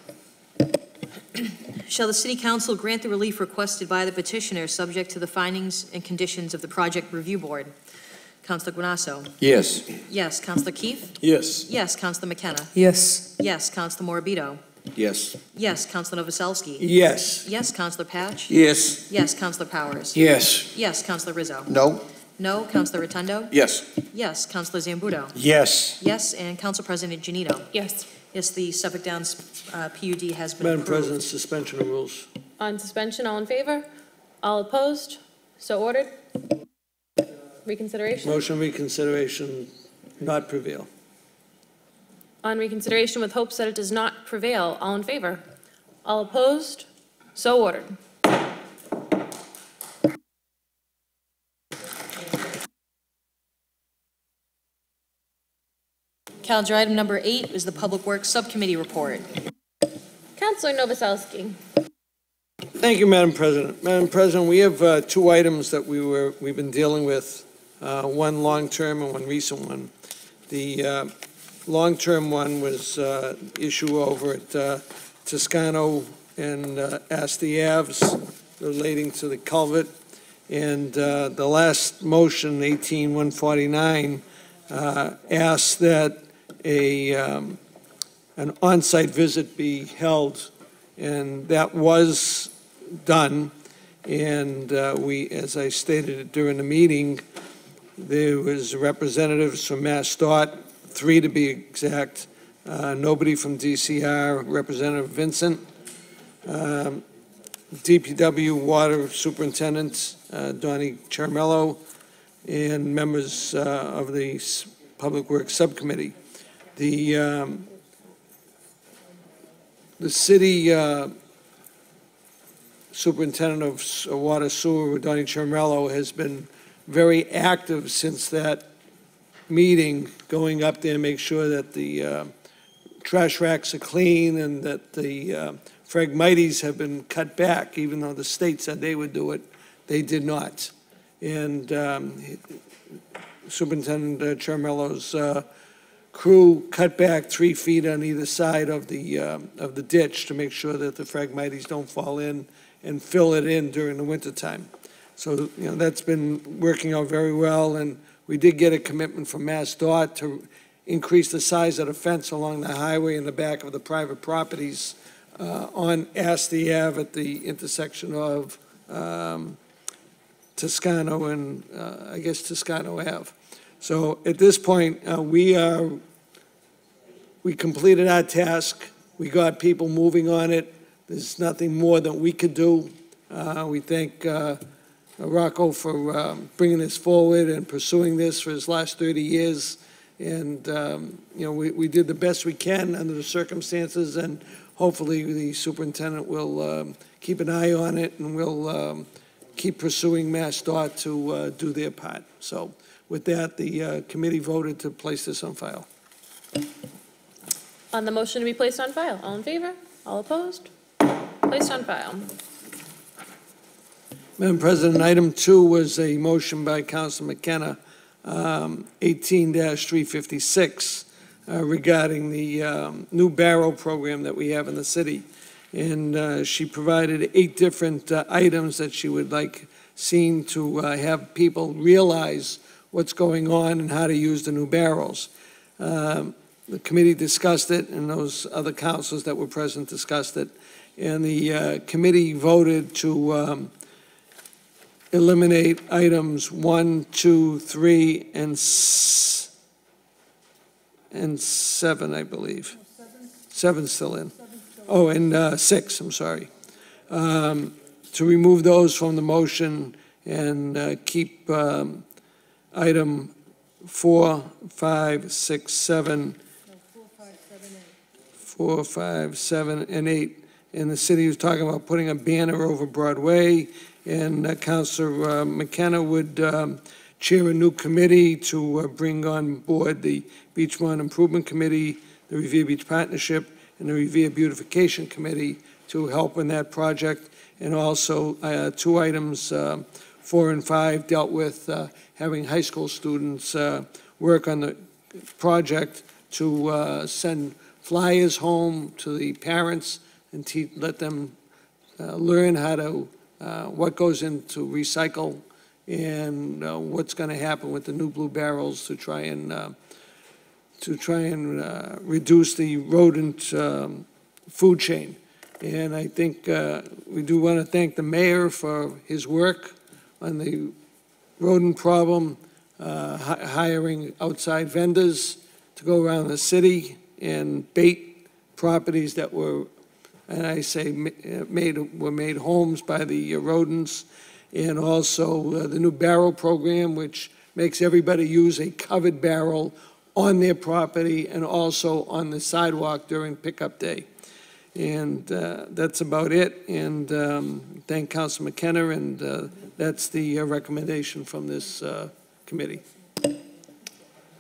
Shall the City Council grant the relief requested by the petitioner, subject to the findings and conditions of the Project Review Board? Councilor Guanasso? Yes. Yes. Councilor Keefe? Yes. Yes. Councilor McKenna? Yes. Yes. Councilor Morabito? Yes. Yes. Councilor Novoselsky? Yes. Yes. Councilor Patch? Yes. Yes. Councilor Powers? Yes. Yes. Councilor Rizzo? No? No. Councilor Rotundo? Yes. Yes. Councilor Zambudo? Yes. Yes. And Council President Janito? Yes. Yes, the Suffolk Downs PUD has been Madam approved. President, suspension of rules. On suspension, all in favor? All opposed? So ordered. Reconsideration? Motion reconsideration not prevail. On reconsideration with hopes that it does not prevail, all in favor? All opposed? So ordered. Calendar item number 8 is the Public Works Subcommittee report. Councilor Novoselsky. Thank you, Madam President. Madam President, we have two items that we've been dealing with, one long-term and one recent one. The long-term one was issue over at Toscano and Asti Aves relating to the culvert. And the last motion, 18-149, asks that an on-site visit be held, and that was done. And we, as I stated during the meeting, there was representatives from MassDOT, 3 to be exact, nobody from DCR, Representative Vincent, DPW Water Superintendent Donnie Charmello, and members of the Public Works Subcommittee. The city superintendent of water sewer, Donnie Charmello, has been very active since that meeting, going up there and make sure that the trash racks are clean and that the Phragmites have been cut back, even though the state said they would do it, they did not. And Superintendent Charmello's crew cut back 3 feet on either side of the ditch to make sure that the Phragmites don't fall in and fill it in during the wintertime. So, that's been working out very well, and we did get a commitment from MassDOT to increase the size of the fence along the highway in the back of the private properties on Asti Ave at the intersection of Toscano and, I guess, Toscano Ave. So at this point, we completed our task. We got people moving on it. There's nothing more that we could do. We thank Rocco for bringing this forward and pursuing this for his last 30 years. And, we did the best we can under the circumstances, and hopefully the superintendent will keep an eye on it, and will keep pursuing MassDOT to do their part. So with that, the committee voted to place this on file. On the motion to be placed on file, all in favor? All opposed? Placed on file. Madam President, item 2 was a motion by Councilor McKenna, 18-356, regarding the new barrel program that we have in the city. And she provided 8 different items that she would like seen to have people realize what's going on and how to use the new barrels. The committee discussed it, and those other councils that were present discussed it. And the committee voted to eliminate items 1, 2, 3, and 7, I believe. 7's still in. Oh, and 6, I'm sorry. To remove those from the motion and keep item 4, 5, 6, 7, 4, 5, 7, and 8 and the city was talking about putting a banner over Broadway, and Councilor McKenna would chair a new committee to bring on board the Beachmont Improvement Committee, the Revere Beach Partnership, and the Revere Beautification Committee to help in that project. And also, 2 items, 4 and 5, dealt with having high school students work on the project to send flyers home to the parents and let them learn how to, what goes into recycle and what's going to happen with the new blue barrels to try and reduce the rodent food chain. And I think we do want to thank the mayor for his work on the rodent problem, hiring outside vendors to go around the city and bait properties that were, and I say were made homes by the rodents, and also the new barrel program, which makes everybody use a covered barrel on their property and also on the sidewalk during pickup day. And that's about it. And thank Council McKenna, and that's the recommendation from this committee.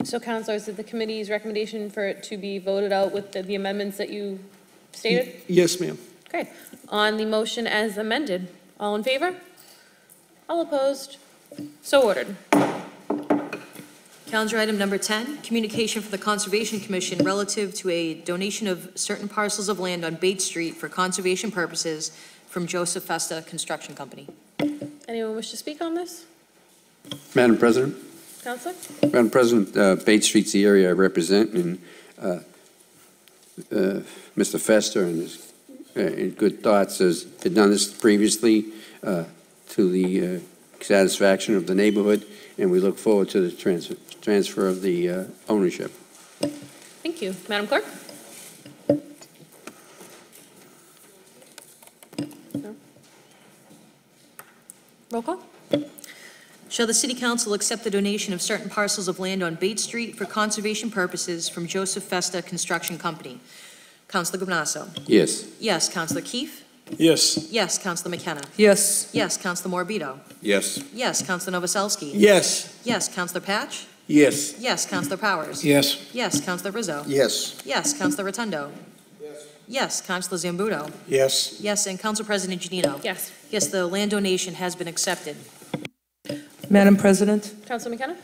So, councilors, is it the committee's recommendation for it to be voted out with the amendments that you stated? Yes, ma'am. Okay. On the motion as amended, all in favor? All opposed? So ordered. Calendar item number 10, communication from the Conservation Commission relative to a donation of certain parcels of land on Bates Street for conservation purposes from Joseph Festa Construction Company. Anyone wish to speak on this? Madam President? Councilor? Madam President, Bates Street's the area I represent, and Mr. Fester and his in good thoughts has done this previously to the satisfaction of the neighborhood, and we look forward to the transfer of the ownership. Thank you. Madam Clerk? No. Roll call? Shall the City Council accept the donation of certain parcels of land on Bates Street for conservation purposes from Joseph Festa Construction Company? Councilor Gabnasso? Yes. Yes. Councilor Keefe? Yes. Yes. Councilor McKenna? Yes. Yes. Councilor Morbido? Yes. Yes. Councilor Novoselsky? Yes. Yes. Councilor Patch? Yes. Yes. Councilor Powers? Yes. Yes. Councilor Rizzo? Yes. Yes. Councilor Rotundo? Yes. Councilor Zambudo? Yes. Yes. And Council President Janino? Yes. Yes, the land donation has been accepted. Madam President, Councilor McKenna?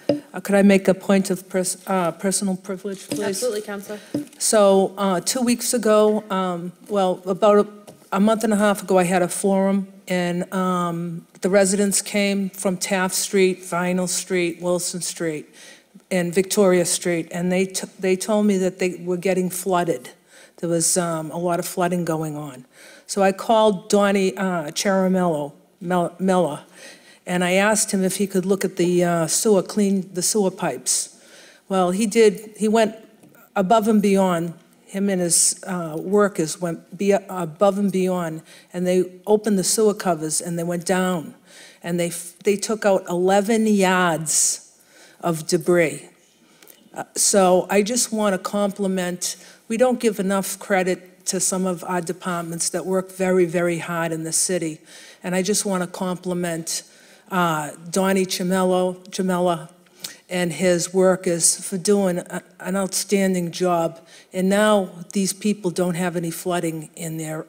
could I make a point of personal privilege, please? Absolutely, Councilor. So 2 weeks ago, well, about a month and a half ago, I had a forum, and the residents came from Taft Street, Vinyl Street, Wilson Street, and Victoria Street, and they told me that they were getting flooded. There was a lot of flooding going on. So I called Donnie Charamello, and I asked him if he could look at the sewer, clean the sewer pipes. Well, he did. He went above and beyond. Him and his workers went above and beyond, and they opened the sewer covers, and they went down, and they took out 11 yards of debris. So I just want to compliment, we don't give enough credit to some of our departments that work very, very hard in the city, and I just want to compliment Donnie Jamella and his workers for doing an outstanding job. And now these people don't have any flooding in their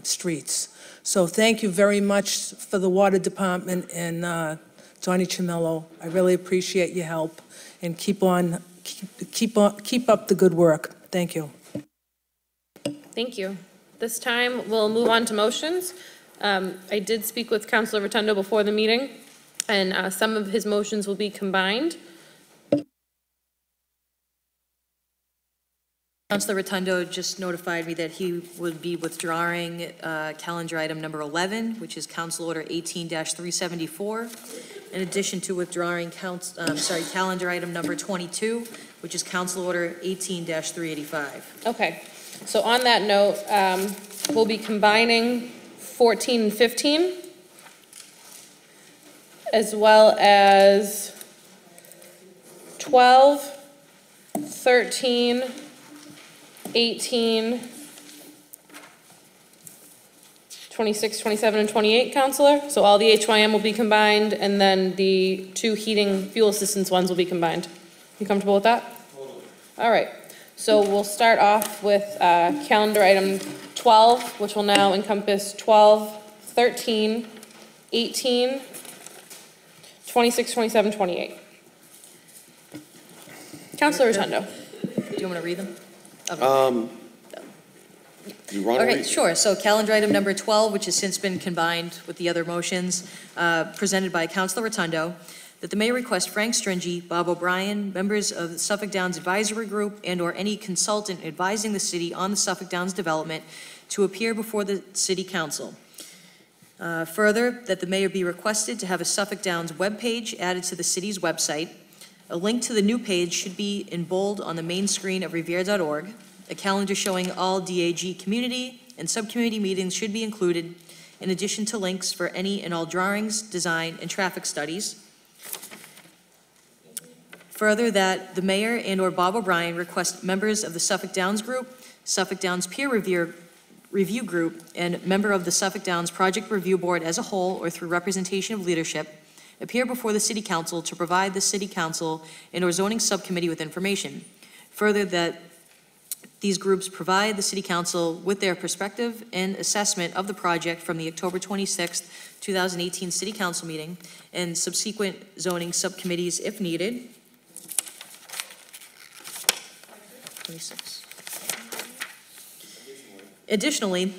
streets. So thank you very much for the water department and Donnie Jamella. I really appreciate your help, and keep up the good work. Thank you. Thank you. This time, we'll move on to motions. I did speak with Councilor Rotundo before the meeting, and some of his motions will be combined. Councilor Rotundo just notified me that he would be withdrawing calendar item number 11, which is Council Order 18-374, in addition to withdrawing calendar item number 22, which is Council Order 18-385. Okay. So on that note, we'll be combining 14 and 15, as well as 12, 13, 18, 26, 27, and 28, Counselor? So all the HYM will be combined, and then the 2 heating fuel assistance ones will be combined. You comfortable with that? Totally. All right. So we'll start off with calendar item 12, which will now encompass 12, 13, 18, 26, 27, 28. Counselor Rotundo. Do you want me to read them? You want to Okay, read? sure. So calendar item number 12, which has since been combined with the other motions, presented by Councilor Rotundo, that the mayor request Frank Stringy, Bob O'Brien, members of the Suffolk Downs Advisory Group, and/or any consultant advising the city on the Suffolk Downs development to appear before the city council. Further, that the mayor be requested to have a Suffolk Downs webpage added to the city's website. A link to the new page should be in bold on the main screen of revere.org. A calendar showing all DAG community and subcommittee meetings should be included, in addition to links for any and all drawings, design, and traffic studies. Further, that the mayor and/or Bob O'Brien request members of the Suffolk Downs Group, Suffolk Downs Peer Review Group, and member of the Suffolk Downs Project Review Board as a whole or through representation of leadership appear before the city council to provide the city council and/or zoning subcommittee with information. Further, that these groups provide the city council with their perspective and assessment of the project from the October 26th, 2018 city council meeting and subsequent zoning subcommittees if needed. 26. Additionally,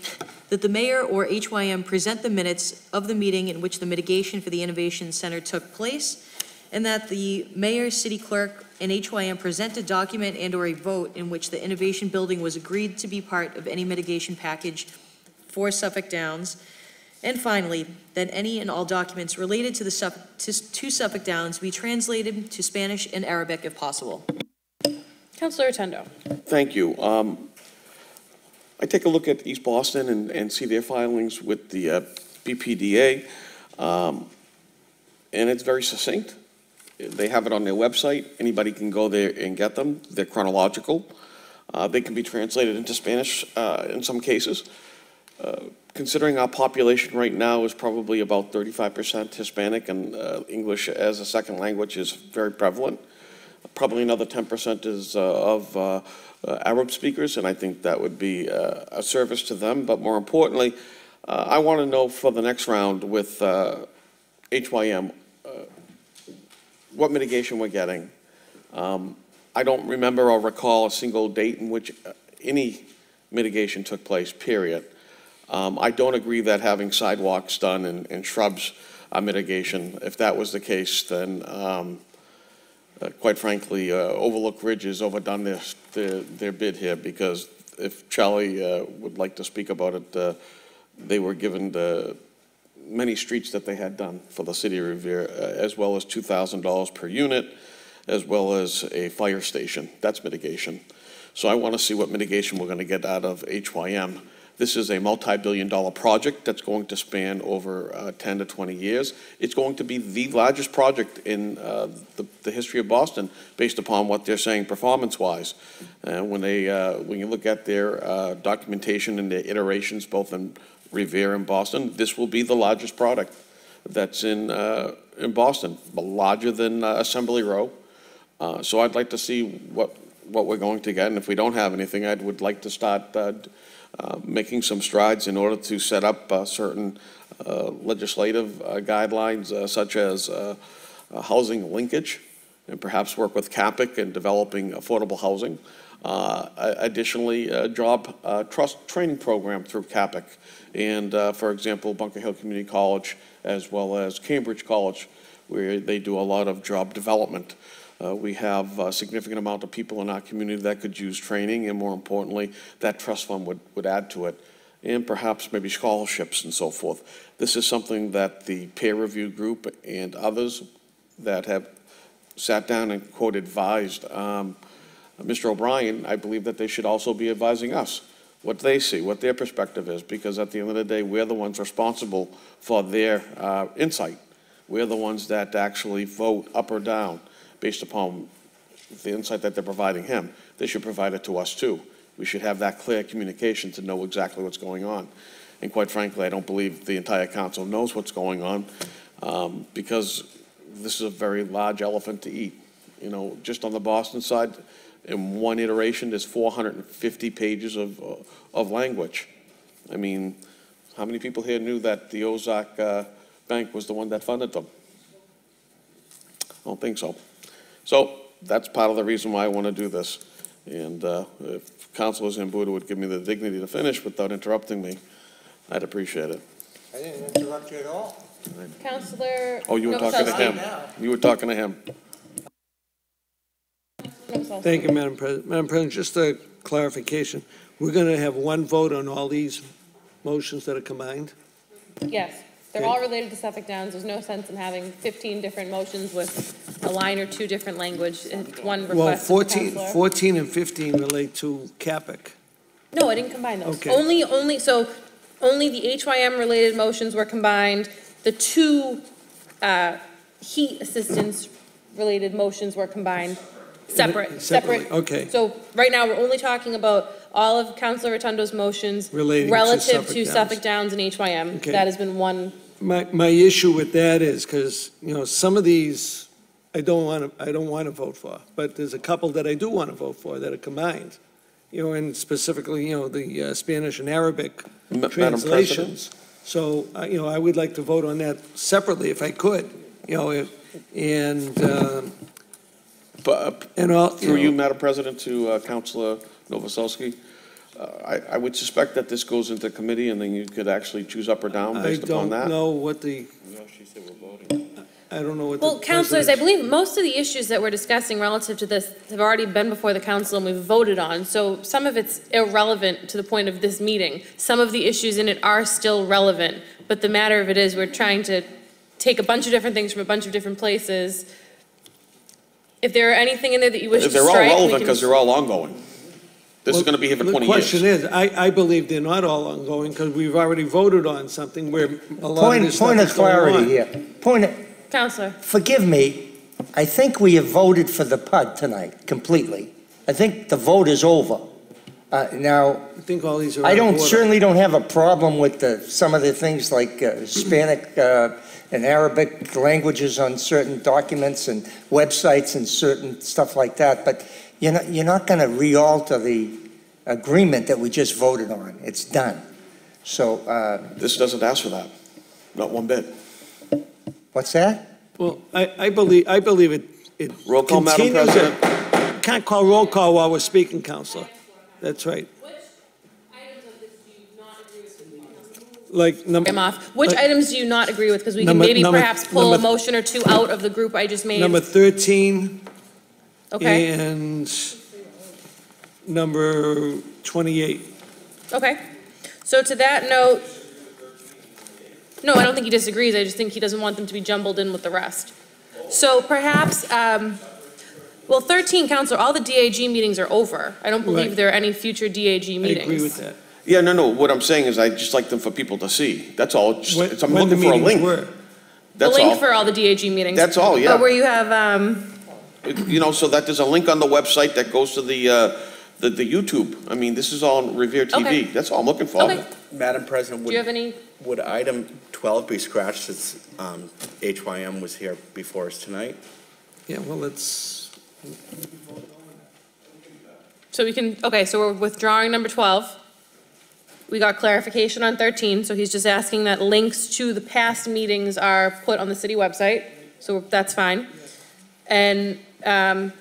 that the mayor or HYM present the minutes of the meeting in which the mitigation for the Innovation Center took place, and that the mayor, city clerk, and HYM present a document and/or a vote in which the Innovation Building was agreed to be part of any mitigation package for Suffolk Downs. And finally, that any and all documents related to Suffolk Downs be translated to Spanish and Arabic if possible. Councilor Rotundo. Thank you. I take a look at East Boston and see their filings with the BPDA, and it's very succinct. They have it on their website. Anybody can go there and get them. They're chronological. They can be translated into Spanish in some cases. Considering our population right now is probably about 35% Hispanic and English as a second language is very prevalent. Probably another 10% is of Arab speakers, and I think that would be a service to them. But more importantly, I want to know for the next round with HYM what mitigation we're getting. I don't remember or recall a single date in which any mitigation took place, period. I don't agree that having sidewalks done and shrubs are mitigation. If that was the case, then quite frankly, Overlook Ridge has overdone their bid here, because if Charlie would like to speak about it, they were given many streets that they had done for the city of Revere, as well as $2,000 per unit, as well as a fire station. That's mitigation. So I want to see what mitigation we're going to get out of HYM. This is a multi-billion-dollar project that's going to span over 10 to 20 years. It's going to be the largest project in the history of Boston, based upon what they're saying performance-wise. When you look at their documentation and their iterations, both in Revere and Boston, this will be the largest product that's in Boston, larger than Assembly Row. So I'd like to see what we're going to get, and if we don't have anything, I would like to start making some strides in order to set up certain legislative guidelines, such as housing linkage, and perhaps work with CAPIC in developing affordable housing. Additionally, a job trust training program through CAPIC, and for example, Bunker Hill Community College, as well as Cambridge College, where they do a lot of job development. We have a significant amount of people in our community that could use training, and more importantly, that trust fund would add to it, and perhaps maybe scholarships and so forth. This is something that the peer review group and others that have sat down and, quote, advised Mr. O'Brien, I believe that they should also be advising us what they see, what their perspective is, because at the end of the day, we're the ones responsible for their insight. We're the ones that actually vote up or down based upon the insight that they're providing him. They should provide it to us too. We should have that clear communication to know exactly what's going on. And quite frankly, I don't believe the entire council knows what's going on, because this is a very large elephant to eat. You know, just on the Boston side, in one iteration, there's 450 pages of language. I mean, how many people here knew that the Ozark Bank was the one that funded them? I don't think so. So that's part of the reason why I want to do this. And if Councilor Zambuda would give me the dignity to finish without interrupting me, I'd appreciate it. I didn't interrupt you at all. Counselor. Oh, you were talking to him. You were talking to him. Thank you, Madam President. Madam President, just a clarification. We're going to have one vote on all these motions that are combined? Yes, they're all related to Suffolk Downs. There's no sense in having 15 different motions with a line or two different language. It's one Well, request. from the counselor. 14 and 15 relate to Capic. No, I didn't combine those. Okay. Only the HYM related motions were combined. The two heat assistance related motions were combined, separate. Separately, okay. So right now, we're only talking about all of Councilor Rotundo's motions Relating to relative Suffolk to Downs. Suffolk Downs and HYM. Okay. That has been one. My issue with that is, because, you know, some of these I don't want to vote for, but there's a couple that I do want to vote for that are combined. You know, and specifically, you know, the Spanish and Arabic Madam translations. So, you know, I would like to vote on that separately if I could, you know, Through you, Madam President, to Councilor Novoselsky, I would suspect that this goes into committee and then you could actually choose up or down based upon that. I don't know what the. No, she said we're voting. I don't know what Well, councilors, I believe most of the issues that we're discussing relative to this have already been before the council and we've voted on. So some of it's irrelevant to the point of this meeting. Some of the issues in it are still relevant. But the matter of it is, we're trying to take a bunch of different things from a bunch of different places. If there are anything in there that you wish to strike, They're all we relevant can- because they're all ongoing. This is going to be here for 20 The years. question is, I believe they're not all ongoing because we've already voted on something where a lot of this stuff Point is of going clarity on. here. Counselor. Forgive me, I think we have voted for the PUD tonight, completely. I think the vote is over. Now, I think all these are. I out of order. certainly don't have a problem with some of the things like Hispanic and Arabic languages on certain documents and websites and certain stuff like that, but you're not going to re-alter the agreement that we just voted on. It's done. So. This doesn't ask for that, not one bit. What's that? Well, I believe it. Roll call, Madam continues President. it. Can't call roll call while we're speaking, Counselor. That's right. Like number. I'm off. Which items do you not agree with? Because we can Number- maybe number- perhaps pull a number- motion or two out of the group I just made. Number 13. Okay. And number 28. Okay. So to that note, no, I don't think he disagrees. I just think he doesn't want them to be jumbled in with the rest. So perhaps, well, 13, Counselor, all the DAG meetings are over. I don't believe Right. there are any future DAG meetings. I agree with that. Yeah, no, what I'm saying is I just like them for people to see. That's all. I'm when the looking for a meetings link. were. That's The link all. for all the DAG meetings. That's all, yeah. But where you have, You know, so that there's a link on the website that goes to the YouTube. I mean, this is all on Revere TV. Okay. That's all I'm looking for. Okay. Madam President, do you have any? would item 12 be scratched since HYM was here before us tonight? Yeah, well, let's. So we can, okay, so we're withdrawing number 12. We got clarification on 13, so he's just asking that links to the past meetings are put on the city website, so that's fine. And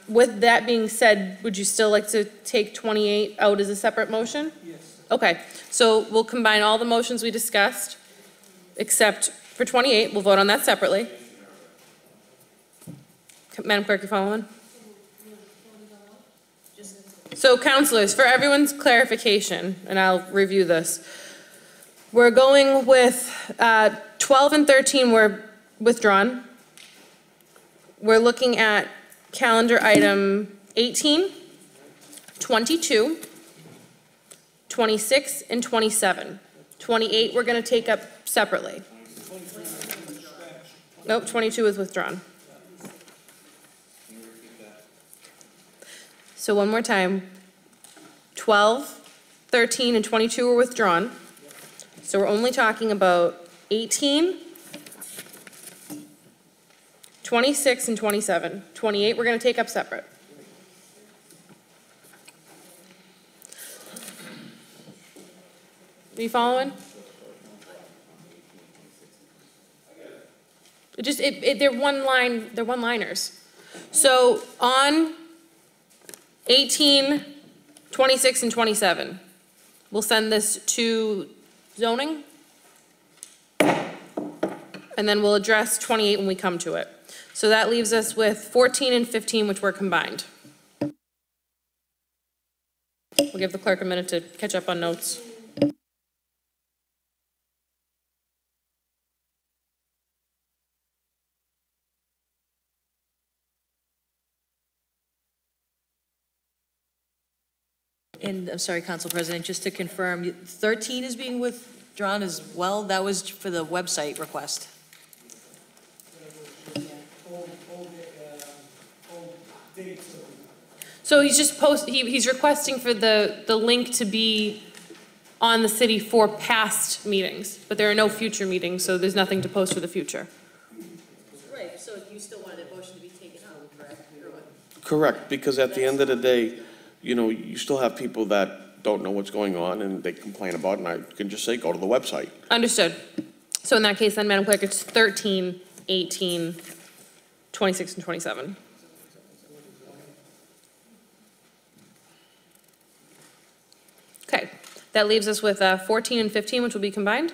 with that being said, would you still like to take 28 out as a separate motion? Yes. Okay, so we'll combine all the motions we discussed, except for 28, we'll vote on that separately. Madam Clerk, you following? So councilors, for everyone's clarification, and I'll review this, we're going with 12 and 13 were withdrawn. We're looking at calendar item 18, 22, 26, and 27. 28 we're going to take up separately. Nope, 22 is withdrawn. So one more time, 12, 13, and 22 were withdrawn. So we're only talking about 18, 26, and 27. 28, we're gonna take up separate. Are you following? They're one-liners. So on 18, 26, and 27, we'll send this to zoning. And then we'll address 28 when we come to it. So that leaves us with 14 and 15, which were combined. We'll give the clerk a minute to catch up on notes. And I'm sorry, Council President, just to confirm, 13 is being withdrawn as well? That was for the website request. So he's just he's requesting for the link to be on the city for past meetings, but there are no future meetings, so there's nothing to post for the future. Right, so you still wanted a motion to be taken out, correct? Correct, because at the end of the day, you know, you still have people that don't know what's going on and they complain about it, and I can just say, go to the website. Understood. So in that case, then, Madam Clerk, it's 13, 18, 26, and 27. Okay, that leaves us with 14 and 15, which will be combined.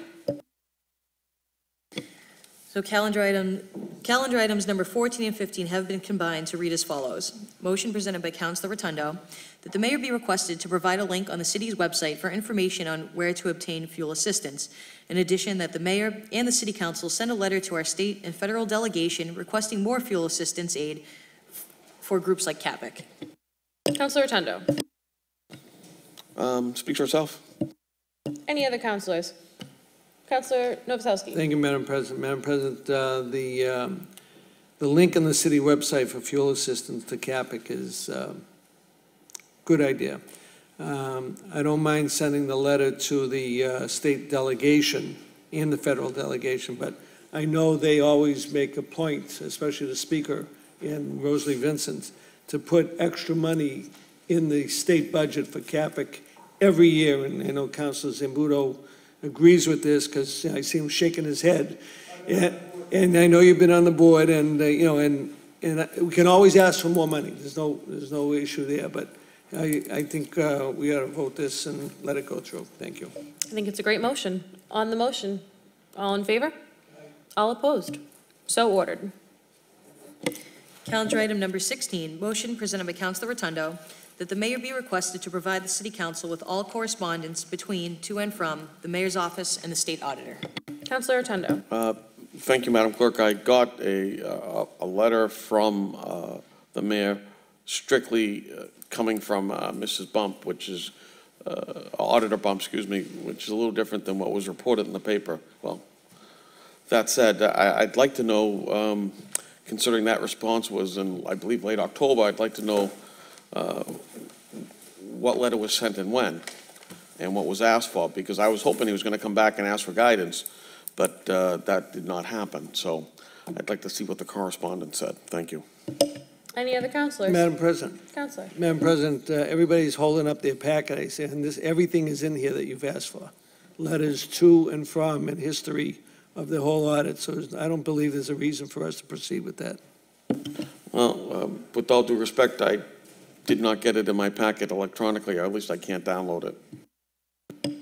So calendar items number 14 and 15 have been combined to read as follows. Motion presented by Councilor Rotundo that the mayor be requested to provide a link on the city's website for information on where to obtain fuel assistance. In addition, that the mayor and the city council send a letter to our state and federal delegation requesting more fuel assistance aid for groups like CAPIC. Councilor Rotundo. Speak for yourself. Any other councilors? Councilor Novoselsky. Thank you, Madam President. Madam President, the link on the city website for fuel assistance to CAPIC is a good idea. I don't mind sending the letter to the state delegation and the federal delegation, but I know they always make a point, especially the speaker and Rosalie Vincent, to put extra money in the state budget for CAPIC every year, and I know Councilor Zambudo agrees with this because I see him shaking his head. And I know you've been on the board, and you know, and we can always ask for more money. There's no issue there, but I think we ought to vote this and let it go through. Thank you. I think it's a great motion. On the motion, all in favor? All opposed? So ordered. Calendar item number 16, motion presented by Councilor Rotundo that the mayor be requested to provide the city council with all correspondence between, to and from, the mayor's office and the state auditor. Councilor Rotundo. Thank you, Madam Clerk. I got a letter from the mayor strictly coming from Mrs. Bump, which is Auditor Bump, excuse me, which is a little different than what was reported in the paper. Well, that said, I'd like to know, considering that response was in, I believe, late October, I'd like to know what letter was sent and when, and what was asked for, because I was hoping he was going to come back and ask for guidance, but that did not happen. So I'd like to see what the correspondence said. Thank you. Any other councilors? Madam President. Councilor. Madam President, everybody's holding up their packet, I say, and everything is in here that you've asked for. Letters to and from and history of the whole audit, so I don't believe there's a reason for us to proceed with that. Well, with all due respect, I did not get it in my packet electronically, or at least I can't download it.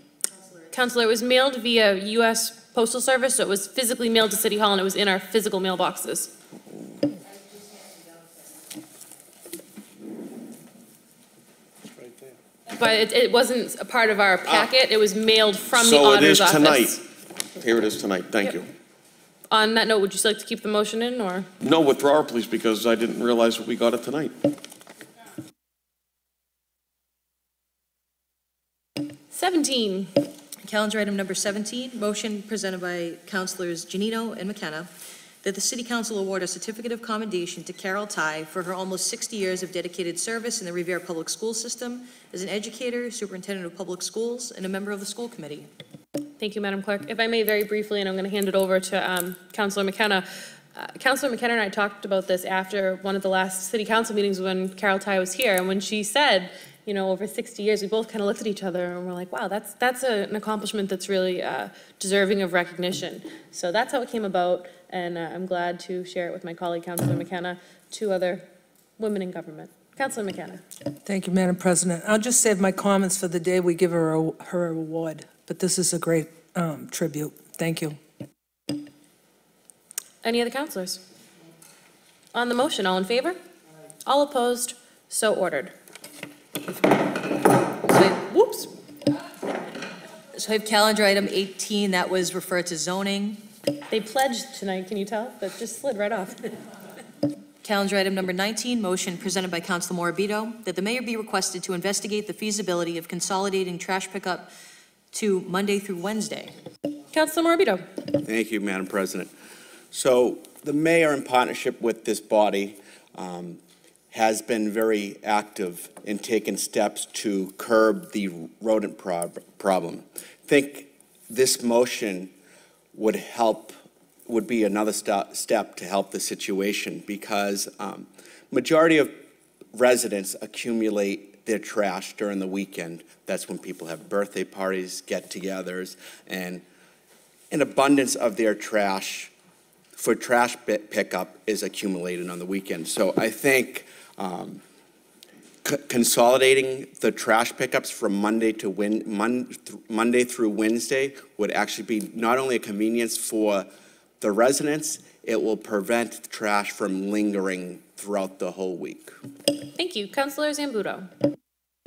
Councilor, it was mailed via U.S. Postal Service, so it was physically mailed to City Hall, and it was in our physical mailboxes. But it wasn't a part of our packet. It was mailed from the auditor's office. So it is tonight. Here it is tonight. Thank you. On that note, would you like to keep the motion in, or? No, withdraw, please, because I didn't realize we got it tonight. 17. Calendar item number 17, motion presented by Councilors Janino and McKenna that the City Council award a certificate of commendation to Carol Ty for her almost 60 years of dedicated service in the Revere Public School System as an educator, superintendent of public schools, and a member of the school committee. Thank you, Madam Clerk. If I may, very briefly, and I'm going to hand it over to Councilor McKenna. Councilor McKenna and I talked about this after one of the last city council meetings when Carol Ty was here, and when she said, you know, over 60 years, we both kind of looked at each other and we're like, wow, that's an accomplishment that's really deserving of recognition. So that's how it came about, and I'm glad to share it with my colleague, Councilor McKenna, two other women in government. Councilor McKenna. Thank you, Madam President. I'll just save my comments for the day we give her her award, but this is a great tribute. Thank you. Any other councilors? On the motion, all in favor? All opposed? So ordered. Whoops. So I have calendar item 18, that was referred to zoning. They pledged tonight, can you tell? That just slid right off. Calendar item number 19, motion presented by Councilor Morabito, that the mayor be requested to investigate the feasibility of consolidating trash pickup to Monday through Wednesday. Councilor Morabito. Thank you, Madam President. So the mayor, in partnership with this body, has been very active in taking steps to curb the rodent problem. I think this motion would be another step to help the situation, because majority of residents accumulate their trash during the weekend. That's when people have birthday parties, get-togethers, and an abundance of their trash for trash pickup is accumulated on the weekend. So I think consolidating the trash pickups from Monday through Wednesday would actually be not only a convenience for the residents, it will prevent the trash from lingering throughout the whole week. Thank you. Councilor Zambudo.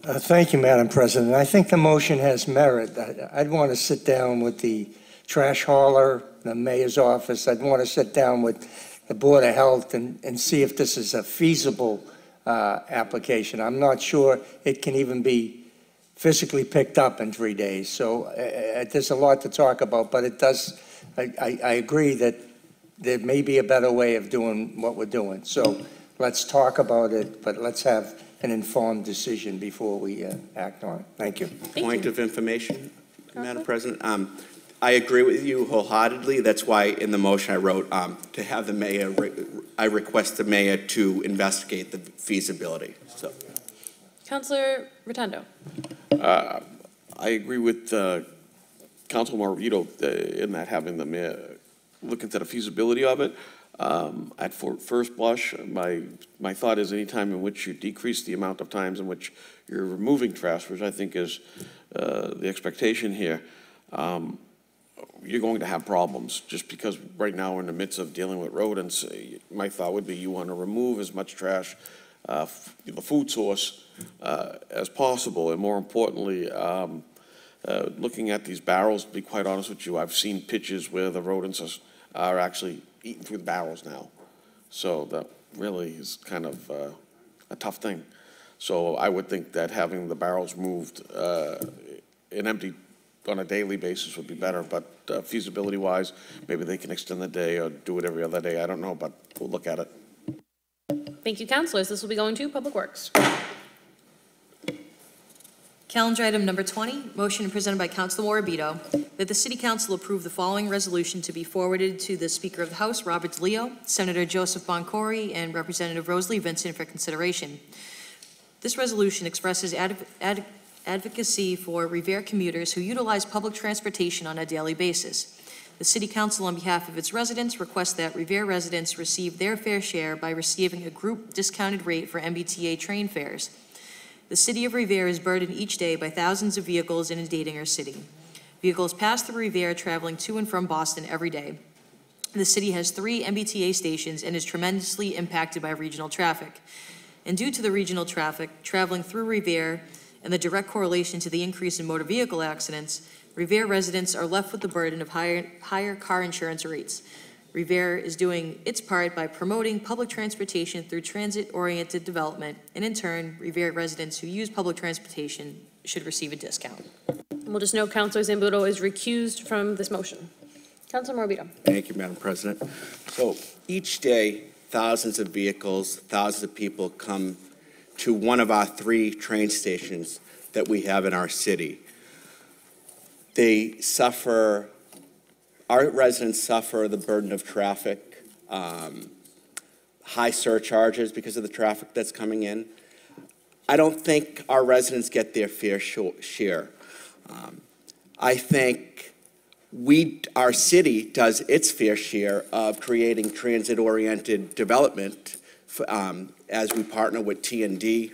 Thank you, Madam President. I think the motion has merit. I'd want to sit down with the trash hauler, the mayor's office. I'd want to sit down with the Board of Health and see if this is a feasible application. I'm not sure it can even be physically picked up in 3 days. So there's a lot to talk about, but it does, I agree that there may be a better way of doing what we're doing. So let's talk about it, but let's have an informed decision before we act on it. Thank you. Point of information, Madam President. I agree with you wholeheartedly. That's why in the motion I wrote to have the mayor, I request the mayor to investigate the feasibility. So, Councilor Rotundo. I agree with Councilor Morabito in that having the mayor look into the feasibility of it. At first blush, my thought is any time in which you decrease the amount of times in which you're removing trash, which I think is the expectation here, you're going to have problems, just because right now we're in the midst of dealing with rodents. My thought would be you want to remove as much trash, the food source, as possible. And more importantly, looking at these barrels, to be quite honest with you, I've seen pictures where the rodents are actually eating through the barrels now. So that really is kind of a tough thing. So I would think that having the barrels moved and emptied on a daily basis would be better, but feasibility-wise, maybe they can extend the day or do it every other day. I don't know, but we'll look at it. Thank you, councilors. This will be going to Public Works. Calendar item number 20, motion presented by Councilor Morabito, that the City Council approve the following resolution to be forwarded to the Speaker of the House, Robert DeLeo, Senator Joseph Boncory, and Representative Rosalie Vincent for consideration. This resolution expresses advocacy for Revere commuters who utilize public transportation on a daily basis. The City Council, on behalf of its residents, requests that Revere residents receive their fair share by receiving a group discounted rate for MBTA train fares. The City of Revere is burdened each day by thousands of vehicles inundating our city. Vehicles pass through Revere traveling to and from Boston every day. The city has 3 MBTA stations and is tremendously impacted by regional traffic. And due to the regional traffic traveling through Revere and the direct correlation to the increase in motor vehicle accidents, Revere residents are left with the burden of higher car insurance rates. Revere is doing its part by promoting public transportation through transit-oriented development, and in turn, Revere residents who use public transportation should receive a discount. We'll just note Councilor Zambudo is recused from this motion. Councilor Morabito. Thank you, Madam President. So each day, thousands of vehicles, thousands of people come to one of our 3 train stations that we have in our city. They suffer, our residents suffer the burden of traffic, high surcharges because of the traffic that's coming in. I don't think our residents get their fair share. I think our city does its fair share of creating transit-oriented development as we partner with T&D.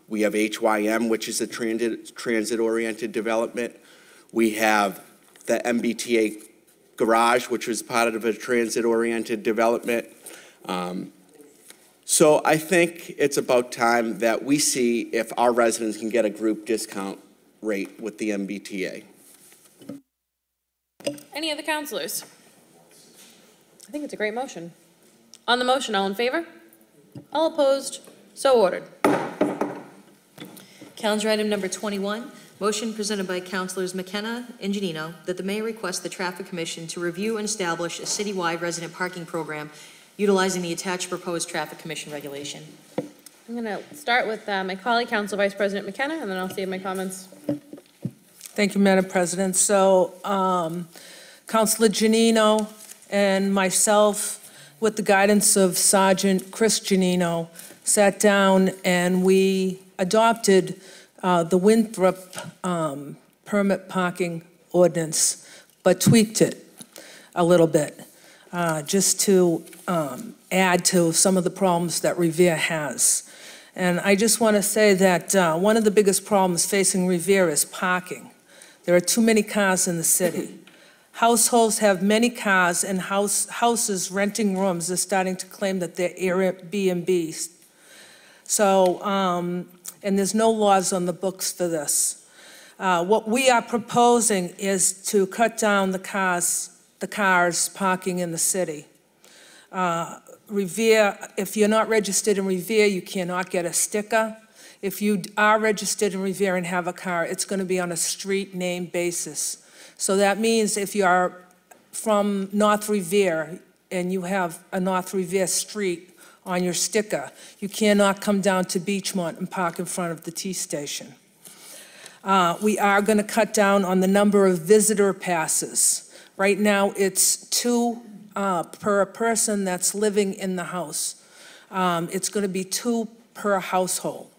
We have HYM, which is a transit-oriented development. We have the MBTA garage, which was part of a transit-oriented development. So I think it's about time that we see if our residents can get a group discount rate with the MBTA. Any other counselors? I think it's a great motion. On the motion, all in favor? All opposed? So ordered. Calendar item number 21, motion presented by Councilors McKenna and Janino that the mayor request the Traffic Commission to review and establish a citywide resident parking program utilizing the attached proposed Traffic Commission regulation. I'm going to start with my colleague, Council Vice President McKenna, and then I'll save my comments. Thank you, Madam President. So, Councilor Janino and myself, with the guidance of Sergeant Chris Janino, sat down and we adopted the Winthrop permit parking ordinance, but tweaked it a little bit, just to add to some of the problems that Revere has. And I just want to say that one of the biggest problems facing Revere is parking. There are too many cars in the city. Households have many cars, and houses renting rooms are starting to claim that they're Airbnbs. So, and there's no laws on the books for this. What we are proposing is to cut down the cars parking in the city. Revere, if you're not registered in Revere, you cannot get a sticker. If you are registered in Revere and have a car, it's going to be on a street name basis. So that means if you are from North Revere and you have a North Revere street on your sticker, you cannot come down to Beachmont and park in front of the T station. We are going to cut down on the number of visitor passes. Right now, it's 2 per person that's living in the house. It's going to be 2 per household.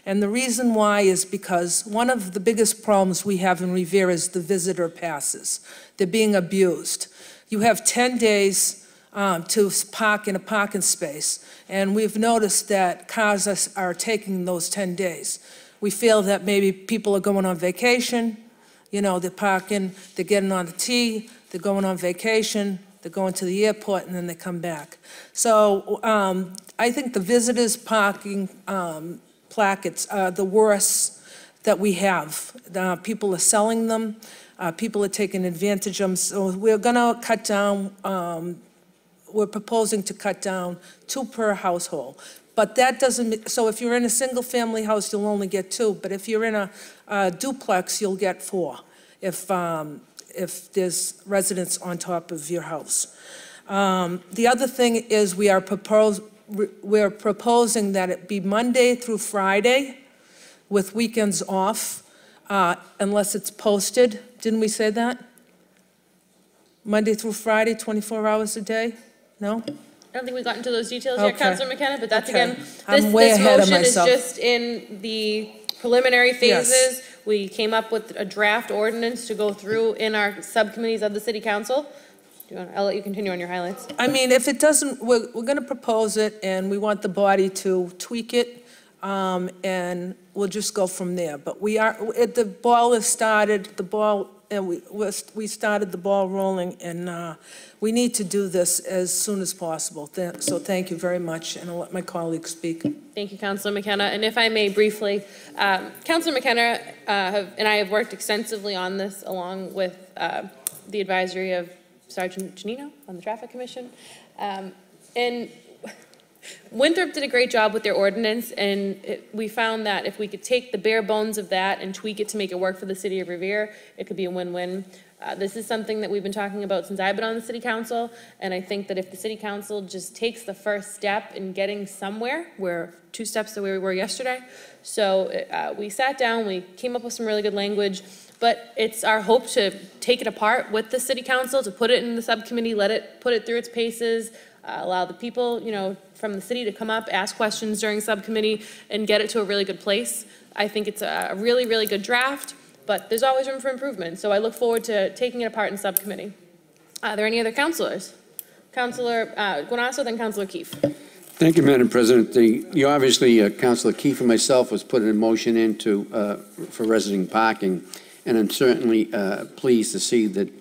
And the reason why is because one of the biggest problems we have in Revere is the visitor passes. They're being abused. You have 10 days to park in a parking space, and we've noticed that cars are taking those 10 days. We feel that maybe people are going on vacation, you know, they're parking, they're getting on the T, they're going on vacation, they're going to the airport, and then they come back. So I think the visitors parking plackets are the worst that we have. People are selling them, people are taking advantage of them, so we're gonna cut down, we're proposing to cut down 2 per household. But that doesn't, so if you're in a single-family house, you'll only get 2, but if you're in a duplex, you'll get 4, if there's residents on top of your house. The other thing is we're proposing that it be Monday through Friday with weekends off, unless it's posted. Didn't we say that? Monday through Friday, 24 hours a day? No? I don't think we got into those details yet, Okay. Councilor McKenna, but that's Okay. again, I'm way ahead of motion is myself. just in the preliminary Yes. phases. We came up with a draft ordinance to go through in our subcommittees of the city council. I'll let you continue on your highlights. I mean, if it doesn't, we're gonna propose it, and we want the body to tweak it, and we'll just go from there. But the ball has started, and we started the ball rolling, and we need to do this as soon as possible. So thank you very much, and I'll let my colleagues speak. Thank you, Councilor McKenna. And if I may briefly, Councilor McKenna and I have worked extensively on this along with the advisory of Sergeant Janino on the Traffic Commission. And Winthrop did a great job with their ordinance, and we found that if we could take the bare bones of that and tweak it to make it work for the city of Revere, it could be a win-win. This is something that we've been talking about since I've been on the city council, and I think that if the city council just takes the first step in getting somewhere, we're 2 steps the way we were yesterday. So we sat down, we came up with some really good language, but it's our hope to take it apart with the city council, to put it in the subcommittee, put it through its paces, allow the people, from the city to come up, ask questions during subcommittee, and get it to a really good place. I think it's a really, really good draft, but there's always room for improvement. So I look forward to taking it apart in subcommittee. Are there any other councilors? Councilor Guanasso, then Councilor Keefe. Thank you, Madam President. Obviously, Councilor Keefe and myself was putting a motion into for resident parking, and I'm certainly pleased to see that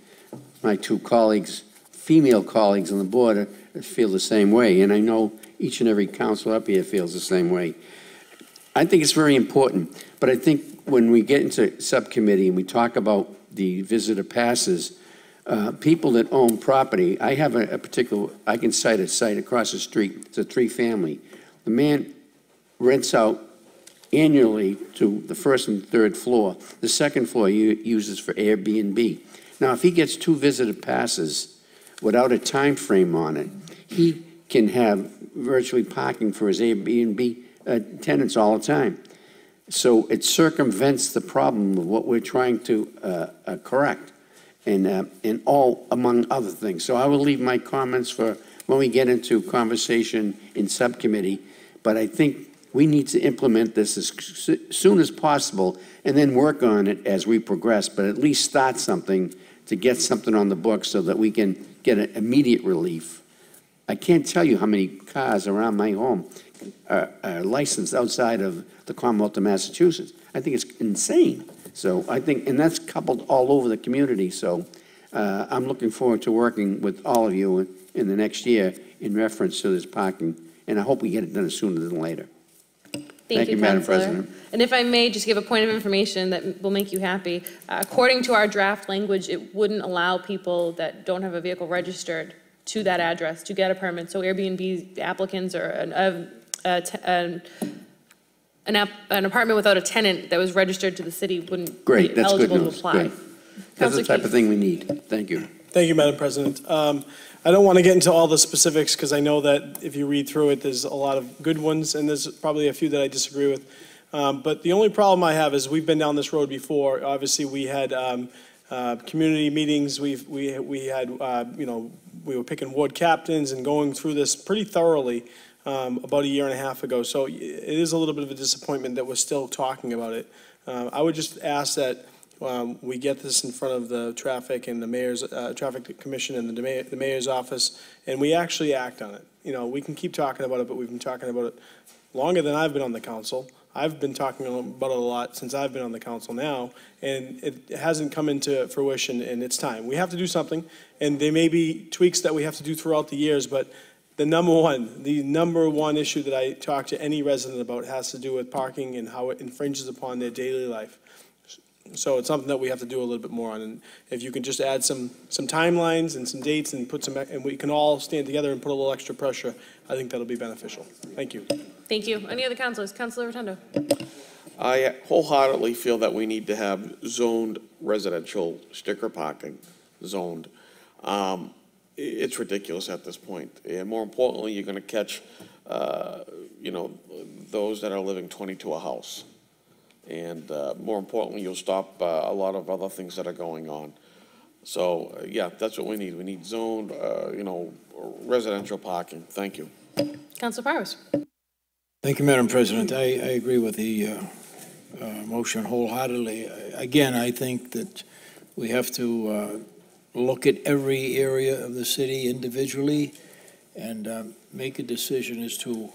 my 2 colleagues, female colleagues on the board, feel the same way, and I know each and every councilor up here feels the same way. I think it's very important, but I think when we get into subcommittee and we talk about the visitor passes, people that own property, I have a particular, I can cite a site across the street, it's a 3-family. The man rents out annually to the 1st and 3rd floor. The 2nd floor he uses for Airbnb. Now, if he gets 2 visitor passes without a time frame on it, he can have virtually parking for his Airbnb tenants all the time. So it circumvents the problem of what we're trying to correct, and all among other things. So I will leave my comments for when we get into conversation in subcommittee, but I think we need to implement this as soon as possible and then work on it as we progress, but at least start something to get something on the books so that we can get an immediate relief. I can't tell you how many cars around my home are licensed outside of the Commonwealth of Massachusetts. I think it's insane. So I think, and that's coupled all over the community. So I'm looking forward to working with all of you in the next year in reference to this parking, and I hope we get it done sooner than later. Thank you, Madam Councilor. President. And if I may just give a point of information that will make you happy, according to our draft language, it wouldn't allow people that don't have a vehicle registered to that address to get a permit. So Airbnb applicants or an apartment without a tenant that was registered to the city wouldn't Great, be that's good eligible to news. apply. Good. That's the type of thing we need. Thank you. Thank you, Madam President. I don't want to get into all the specifics because I know that if you read through it, there's a lot of good ones and there's probably a few that I disagree with. But the only problem I have is we've been down this road before. Obviously, we had community meetings. We had, we were picking ward captains and going through this pretty thoroughly about 1.5 years ago. So it is a little bit of a disappointment that we're still talking about it. I would just ask that we get this in front of the traffic and the mayor's traffic commission and the mayor's office, and we actually act on it. We can keep talking about it, but we've been talking about it longer than I've been on the council. I've been talking about it a lot since I've been on the council now, and it hasn't come into fruition, and it's time. We have to do something, and there may be tweaks that we have to do throughout the years, but the number one issue that I talk to any resident about has to do with parking and how it infringes upon their daily life. So it's something that we have to do a little bit more on, and if you can just add some timelines and some dates and and we can all stand together and put a little extra pressure, I think that'll be beneficial. Thank you. Thank you. Any other councilors? Councilor Rotundo. I wholeheartedly feel that we need to have zoned residential sticker parking zoned. It's ridiculous at this point. And more importantly, you're going to catch, those that are living 20 to a house. And more importantly, you'll stop a lot of other things that are going on. So, yeah, that's what we need. We need zoned, residential parking. Thank you. Councilor Powers. Thank you, Madam President. I agree with the motion wholeheartedly. Again, I think that we have to look at every area of the city individually and make a decision as to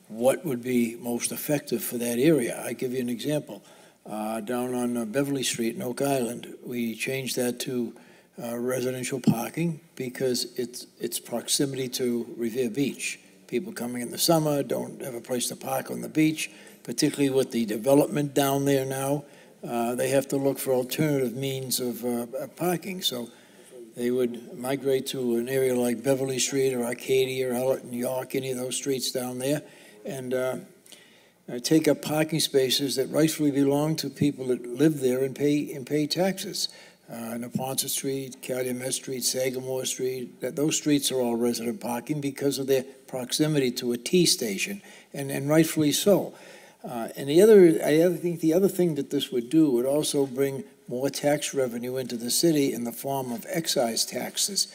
what would be most effective for that area. I give you an example. Down on Beverly Street in Oak Island, we changed that to residential parking because it's proximity to Revere Beach. People coming in the summer don't have a place to park on the beach, particularly with the development down there now. They have to look for alternative means of parking. So they would migrate to an area like Beverly Street or Arcadia or Allerton, York, any of those streets down there, and take up parking spaces that rightfully belong to people that live there and pay taxes. Naponton Street, Calumet Street, Sagamore Street, those streets are all resident parking because of their proximity to a T station, and rightfully so. And I think the other thing that this would do would also bring more tax revenue into the city in the form of excise taxes,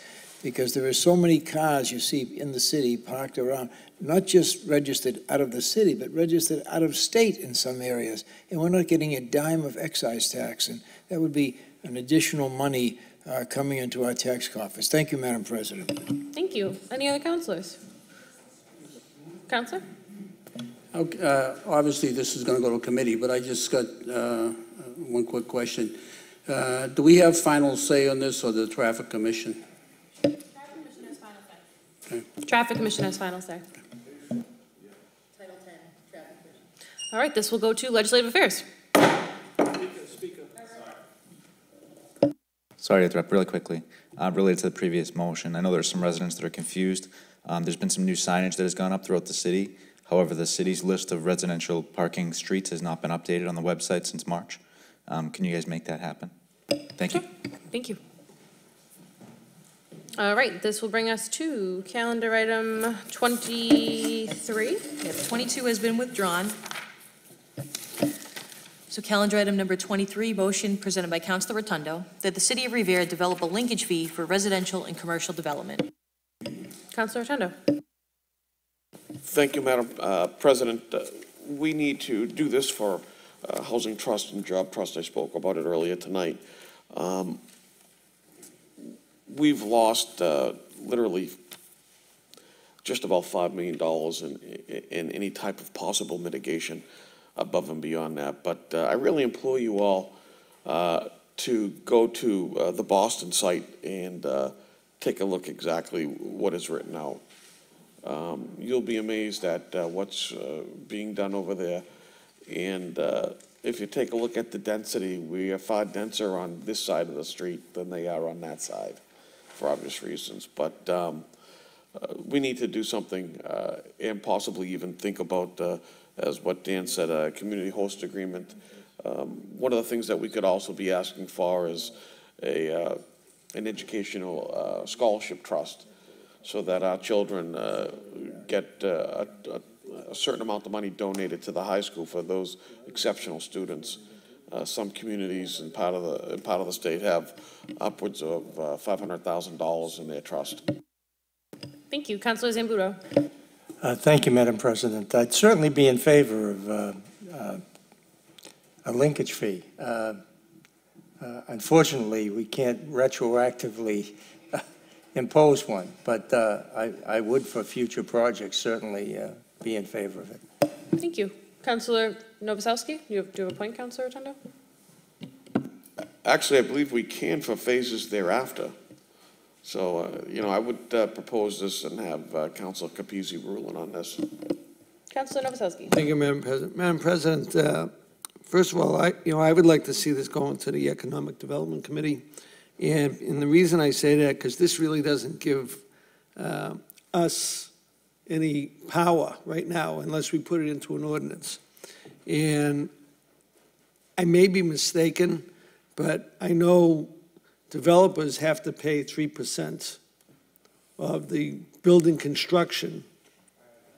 because there are so many cars you see in the city parked around, not just registered out of the city, but registered out of state in some areas, and we're not getting a dime of excise tax, and that would be an additional money coming into our tax coffers. Thank you, Madam President. Thank you. Any other councilors? Counselor? Okay, obviously, this is going to go to committee, but I just got one quick question. Do we have final say on this, or the Traffic Commission? Traffic Commission has final say. All right, this will go to Legislative Affairs. Sorry to interrupt really quickly. Related to the previous motion, I know there's some residents that are confused. There's been some new signage that has gone up throughout the city. However, the city's list of residential parking streets has not been updated on the website since March. Can you guys make that happen? Thank you. Thank you. All right, this will bring us to calendar item 23. Yep, 22 has been withdrawn. So calendar item number 23, motion presented by Councilor Rotundo, that the City of Revere develop a linkage fee for residential and commercial development. Councilor Rotundo. Thank you, Madam President. We need to do this for Housing Trust and Job Trust. I spoke about it earlier tonight. We've lost literally just about $5 million in any type of possible mitigation above and beyond that. But I really implore you all to go to the Boston site and take a look exactly what is written out. You'll be amazed at what's being done over there. And if you take a look at the density, we are far denser on this side of the street than they are on that side, for obvious reasons. But we need to do something and possibly even think about, as what Dan said, a community host agreement. One of the things that we could also be asking for is an educational scholarship trust, so that our children get a certain amount of money donated to the high school for those exceptional students. Some communities in part of the state have upwards of $500,000 in their trust. Thank you. Councilor Zambudo. Thank you, Madam President. I'd certainly be in favor of a linkage fee. Unfortunately, we can't retroactively impose one, but I would, for future projects, certainly be in favor of it. Thank you. Councilor Novoselsky, do you have a point, Councilor Rotundo? Actually, I believe we can for phases thereafter. So, I would propose this and have Councilor Capizzi ruling on this. Councilor Novoselsky. Thank you, Madam President. Madam President, first of all, I would like to see this go into the Economic Development Committee. And the reason I say that, because this really doesn't give us any power right now unless we put it into an ordinance. And I may be mistaken, but I know developers have to pay 3% of the building construction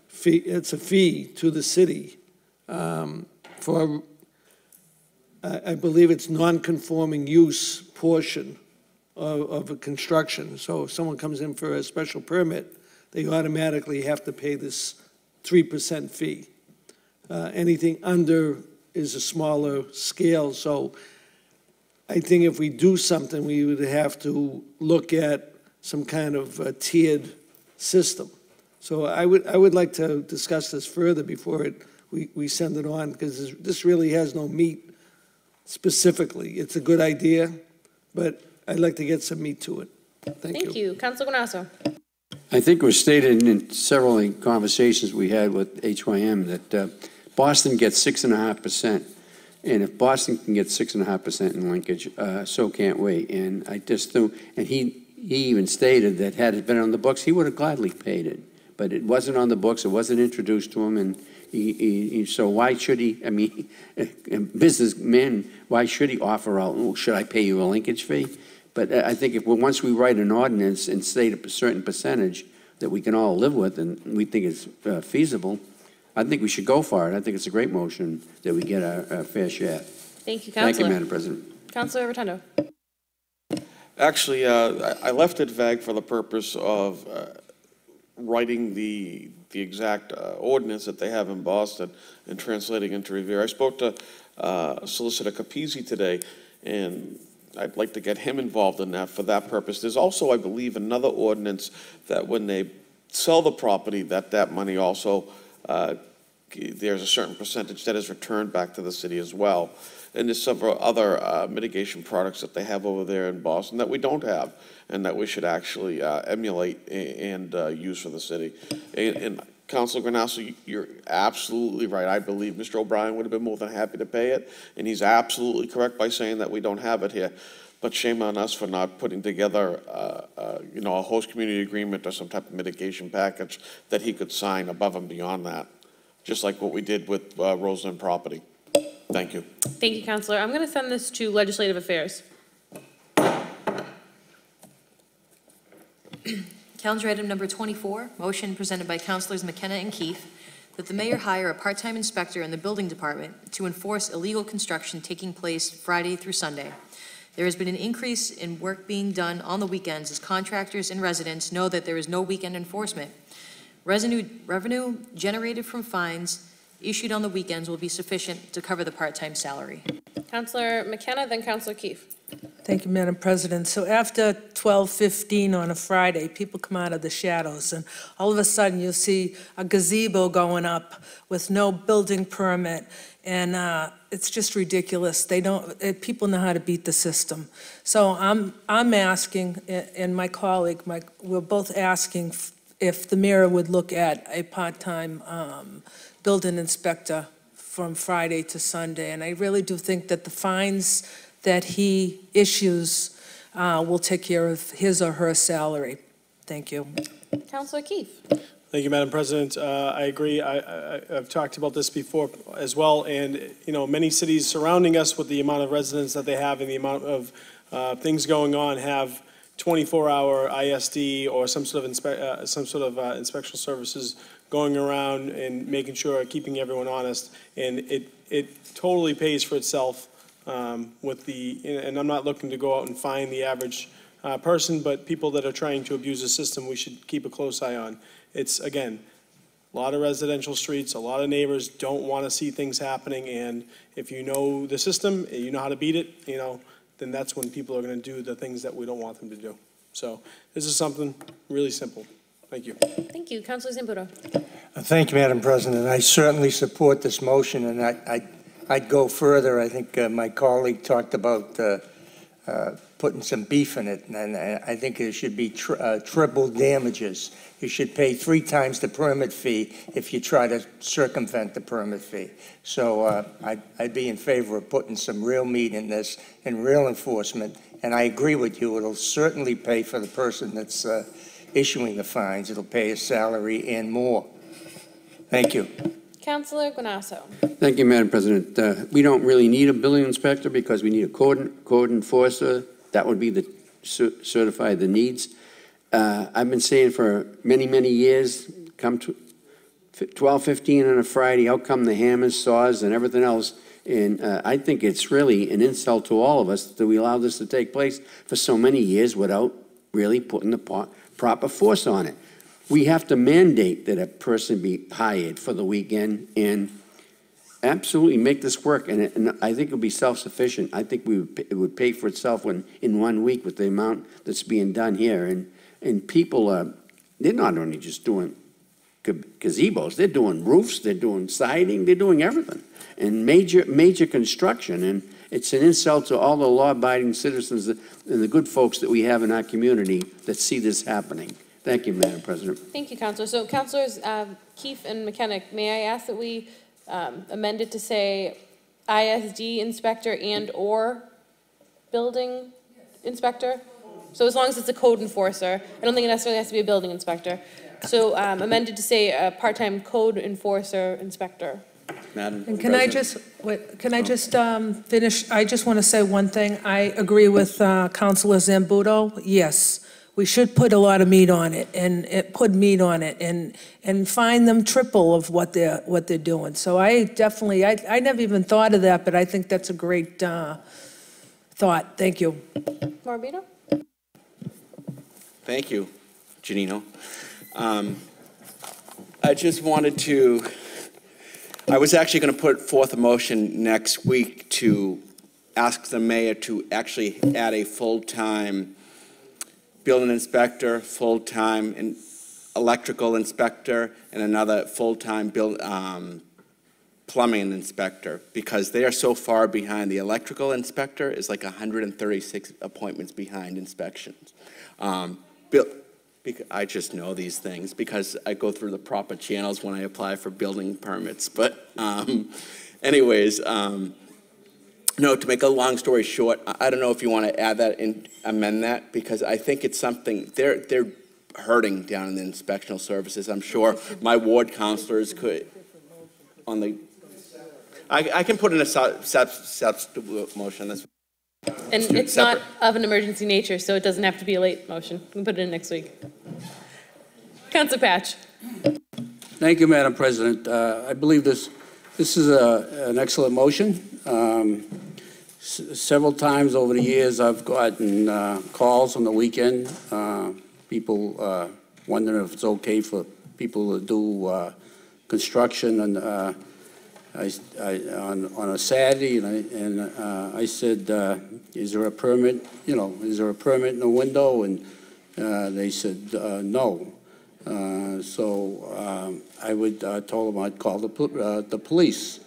fee. It's a fee to the city for, I believe it's non-conforming use portion of a construction. So if someone comes in for a special permit, they automatically have to pay this 3% fee. Anything under is a smaller scale. So I think if we do something, we would have to look at some kind of tiered system. So I would like to discuss this further before we send it on, because this really has no meat specifically. It's a good idea, but I'd like to get some meat to it. Thank you. Councilor Guanasso. I think it was stated in several conversations we had with HYM that Boston gets 6.5%. And if Boston can get 6.5% in linkage, so can't we. And I just thought, and he even stated that had it been on the books, he would have gladly paid it. But it wasn't on the books, it wasn't introduced to him, and so why should he? I mean, businessmen why should he offer out, "Oh, should I pay you a linkage fee?" But I think once we write an ordinance and state a certain percentage that we can all live with and we think it's feasible, I think we should go for it. I think it's a great motion that we get our fair share. Thank you, Councilor. Thank you, Madam President. Councilor Rotundo. Actually, I left it vague for the purpose of writing the exact ordinance that they have in Boston and translating into Revere. I spoke to Solicitor Capizzi today, and I'd like to get him involved in that for that purpose. There's also, I believe, another ordinance that when they sell the property, that money also, there's a certain percentage that is returned back to the city as well. And there's several other mitigation products that they have over there in Boston that we don't have, and that we should actually emulate and use for the city. And Councilor Granasso, you're absolutely right. I believe Mr. O'Brien would have been more than happy to pay it, and he's absolutely correct by saying that we don't have it here. But shame on us for not putting together, a host community agreement or some type of mitigation package that he could sign above and beyond that, just like what we did with Roseland property. Thank you. Thank you, Councilor. I'm going to send this to Legislative Affairs. Calendar item number 24, motion presented by Councilors McKenna and Keefe that the mayor hire a part-time inspector in the building department to enforce illegal construction taking place Friday through Sunday. There has been an increase in work being done on the weekends as contractors and residents know that there is no weekend enforcement. Revenue generated from fines issued on the weekends will be sufficient to cover the part-time salary. Councilor McKenna, then Councilor Keefe. Thank you, Madam President. So after 12:15 on a Friday, people come out of the shadows, and all of a sudden you'll see a gazebo going up with no building permit, and it's just ridiculous. People know how to beat the system. So I'm asking, and my colleague, we're both asking if the mayor would look at a part-time building inspector from Friday to Sunday, and I really do think that the fines that he issues will take care of his or her salary. Thank you. Councilor Keefe. Thank you, Madam President. I agree. I've talked about this before as well, and many cities surrounding us with the amount of residents that they have and the amount of things going on have 24-hour ISD or some sort of inspection services going around and making sure, keeping everyone honest, and it totally pays for itself. And I'm not looking to go out and find the average person, but people that are trying to abuse the system, we should keep a close eye on. It's, again, a lot of residential streets, a lot of neighbors don't want to see things happening, and if you know the system, and you know how to beat it, then that's when people are going to do the things that we don't want them to do. So this is something really simple. Thank you. Thank you. Councilor Zambudo. Thank you, Madam President. I certainly support this motion, and I'd go further. I think my colleague talked about putting some beef in it, and I think it should be triple damages. You should pay 3 times the permit fee if you try to circumvent the permit fee. So I'd be in favor of putting some real meat in this and real enforcement, and I agree with you. It'll certainly pay for the person that's issuing the fines. It'll pay his salary and more. Thank you. Councilor Granasso. Thank you, Madam President. We don't really need a building inspector because we need a code enforcer. That would be the certify the needs. I've been saying for many, many years, come to 12:15 on a Friday, out come the hammers, saws, and everything else. And I think it's really an insult to all of us that we allow this to take place for so many years without really putting the proper force on it. We have to mandate that a person be hired for the weekend and absolutely make this work. And I think it would be self-sufficient. I think it would pay for itself in 1 week with the amount that's being done here. And people, they're not only just doing gazebos, they're doing roofs, they're doing siding, they're doing everything. And major construction. And it's an insult to all the law-abiding citizens and the good folks that we have in our community that see this happening. Thank you, Madam President. Thank you, Councilor. So, Councilors Keefe and McKenna, may I ask that we amend it to say ISD inspector and/or building inspector? So as long as it's a code enforcer, I don't think it necessarily has to be a building inspector. So amended to say a part-time code enforcer inspector. Madam And can I President. just, wait, can I just finish? I just want to say one thing. I agree with Councilor Zambuto. Yes, we should put a lot of meat on it put meat on it and fine them triple of what they're doing. So I definitely, I never even thought of that, but I think that's a great thought. Thank you. Morbido? Thank you, Janino. I just wanted to, I was actually going to put forth a motion next week to ask the mayor to actually add a full-time building inspector, full-time electrical inspector, and another full-time plumbing inspector, because they are so far behind. The electrical inspector is like 136 appointments behind inspections. I just know these things because I go through the proper channels when I apply for building permits. But anyways, no, to make a long story short, I don't know if you want to add that and amend that, because I think it's something, they're hurting down in the inspectional services. I'm sure my ward counselors could, on the, I can put in a substitute motion. That's And it's not of an emergency nature, so it doesn't have to be a late motion. We can put it in next week. Councilor Patch. Thank you, Madam President. I believe this is an excellent motion. Several times over the years, I've gotten calls on the weekend, people wondering if it's okay for people to do construction and on a Saturday, and I said, is there a permit? You know, is there a permit in the window? And they said no. So I would told them I'd call the police.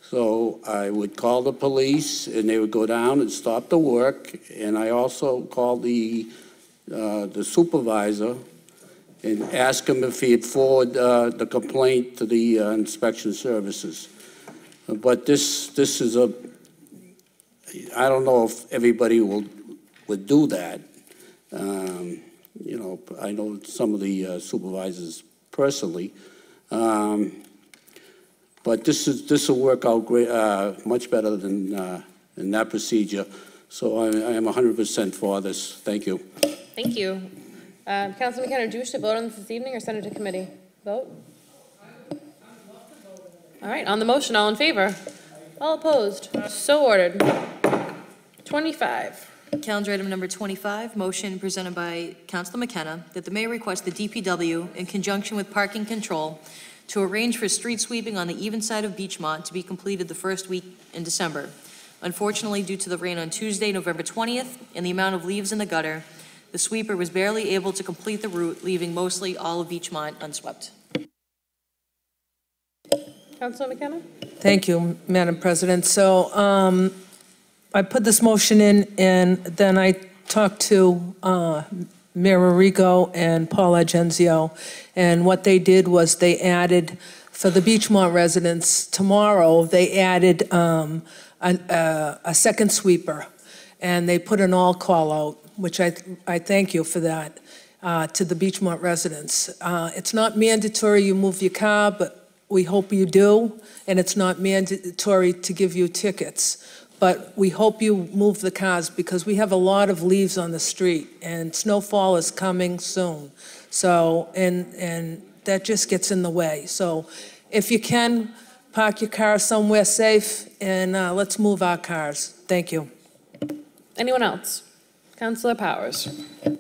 So I would call the police, and they would go down and stop the work. And I also called the supervisor and asked him if he'd forward the complaint to the inspection services. But this is a, I don't know if everybody would do that. You know, I know some of the supervisors personally. But this will work out great, much better than that procedure. So I am 100% for this. Thank you. Thank you. Councilor McKenna, do you wish to vote on this evening or send it to committee? Vote? All right, on the motion, all in favor? All opposed? So ordered. 25. Calendar item number 25, motion presented by Councilor McKenna that the mayor request the DPW, in conjunction with parking control, to arrange for street sweeping on the even side of Beachmont to be completed the first week in December. Unfortunately, due to the rain on Tuesday, November 20th, and the amount of leaves in the gutter, the sweeper was barely able to complete the route, leaving mostly all of Beachmont unswept. Councilor McKenna? Thank you, Madam President. So I put this motion in, and then I talked to Mayor Rico and Paul Agenzio, and what they did was they added, for the Beachmont residents, tomorrow, they added a second sweeper, and they put an all-call out, which I thank you for that, to the Beachmont residents. It's not mandatory you move your car, but we hope you do, and it's not mandatory to give you tickets. But we hope you move the cars because we have a lot of leaves on the street and snowfall is coming soon. So, and that just gets in the way. So if you can, park your car somewhere safe and let's move our cars. Thank you. Anyone else? Councilor Powers.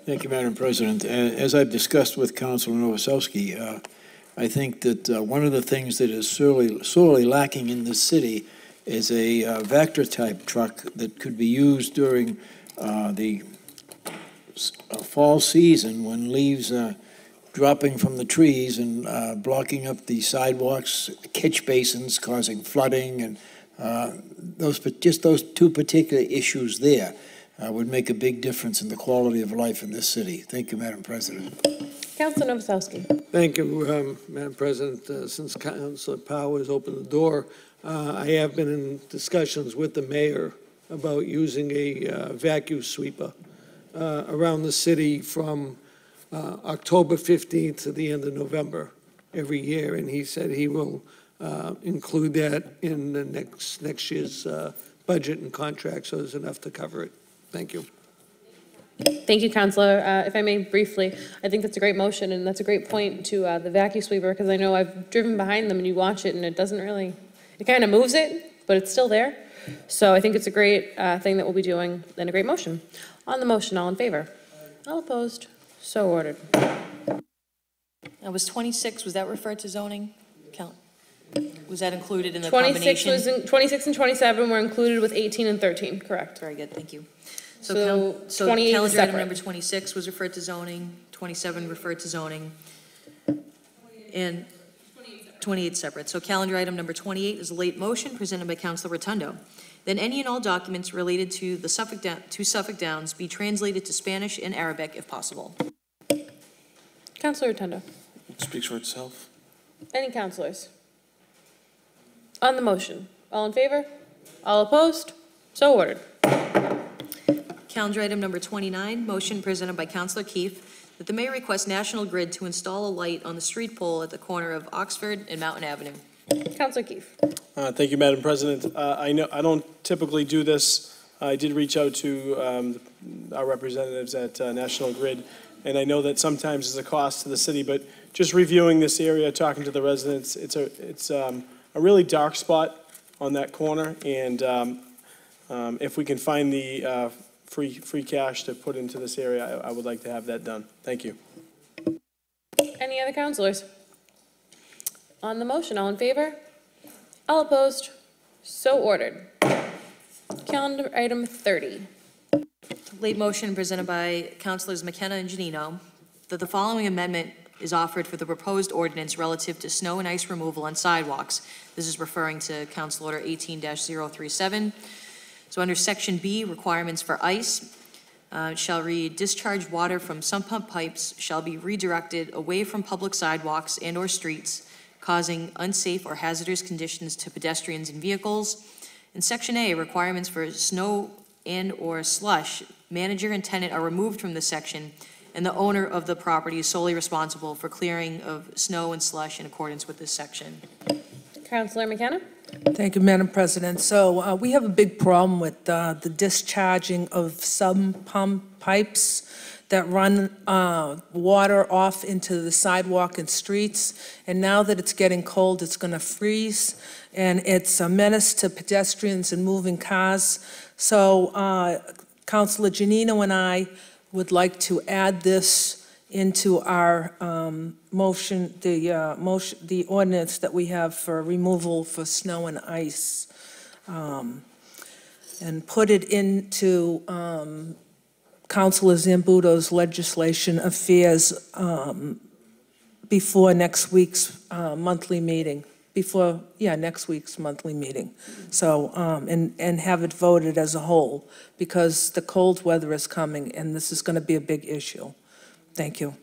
Thank you, Madam President. As I've discussed with Councilor Novoselsky, I think that one of the things that is sorely lacking in this city is a Vector-type truck that could be used during the fall season when leaves are dropping from the trees and blocking up the sidewalks, catch basins, causing flooding, and just those two particular issues there would make a big difference in the quality of life in this city. Thank you, Madam President. Councilor Novoselsky. Thank you, Madam President. Since Councilor Powers opened the door, I have been in discussions with the mayor about using a vacuum sweeper around the city from October 15th to the end of November every year, and he said he will include that in the next year's budget and contract, so there's enough to cover it. Thank you. Thank you, Counselor. If I may briefly, I think that's a great motion, and that's a great point to the vacuum sweeper, because I know I've driven behind them and you watch it and it doesn't really, it kind of moves it, but it's still there. So I think it's a great thing that we'll be doing, and a great motion. On the motion, all in favor? All opposed? So ordered. Now, was 26, was that referred to zoning? Was that included in the 26 combination? 26 and 27 were included with 18 and 13, correct? Very good, thank you. So So 28 is calendar item separate. number 26 was referred to zoning, 27 referred to zoning, and 28 separate. So calendar item number 28 is a late motion presented by Councilor Rotundo. Then any and all documents related to the Suffolk Downs be translated to Spanish and Arabic if possible. Councilor Rotundo. Speaks for itself. Any councilors? On the motion, all in favor? All opposed? So ordered. Calendar item number 29, motion presented by Councilor Keefe that the mayor request National Grid to install a light on the street pole at the corner of Oxford and Mountain Avenue. Councilor Keefe. Thank you, Madam President. I know I don't typically do this. I did reach out to our representatives at National Grid, and I know that sometimes there's a cost to the city, but just reviewing this area, talking to the residents, it's a really dark spot on that corner, and if we can find the free cash to put into this area, I would like to have that done. Thank you. Any other councilors? On the motion, all in favor? All opposed? So ordered. Calendar item 30. Late motion presented by Councilors McKenna and Janino that the following amendment is offered for the proposed ordinance relative to snow and ice removal on sidewalks. This is referring to Council Order 18-037. So under Section B, requirements for ice, it shall read, discharged water from sump pump pipes shall be redirected away from public sidewalks and/or streets, causing unsafe or hazardous conditions to pedestrians and vehicles. In Section A, requirements for snow and/or slush, manager and tenant are removed from this section, and the owner of the property is solely responsible for clearing of snow and slush in accordance with this section. Councilor McKenna? Thank you, Madam President. So we have a big problem with the discharging of sump pump pipes that run water off into the sidewalk and streets. And now that it's getting cold, it's going to freeze, and it's a menace to pedestrians and moving cars. So Councilor Janino and I would like to add this into our motion, the ordinance that we have for removal for snow and ice, and put it into Councilor Zambuto's legislation affairs before next week's monthly meeting. Next week's monthly meeting. So, and have it voted as a whole, because the cold weather is coming, and this is going to be a big issue. Thank you.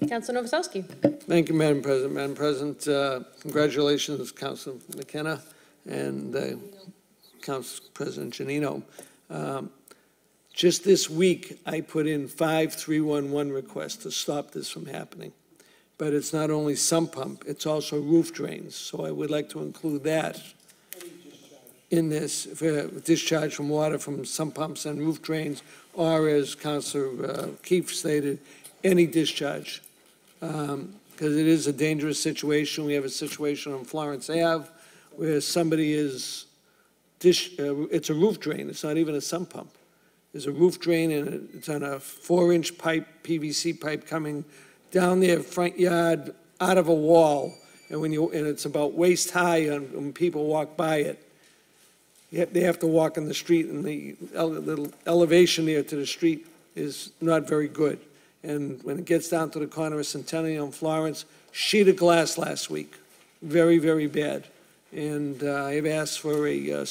Councilor Novoselsky. Thank you, Madam President. Madam President, congratulations, Councilor McKenna and Council President Janino. Just this week, I put in 5 311 requests to stop this from happening. But it's not only sump pump, it's also roof drains. So I would like to include that in this, for discharge from water from sump pumps and roof drains, or as Councilor Keefe stated, any discharge. Because it is a dangerous situation. We have a situation on Florence Ave where somebody is, it's a roof drain. It's not even a sump pump. There's a roof drain, and it's on a 4-inch pipe, PVC pipe coming down their front yard out of a wall, and it's about waist high when people walk by it. They have to walk in the street, and the elevation there to the street is not very good. And when it gets down to the corner of Centennial and Florence, sheet of glass last week, very, very bad. And I've asked for a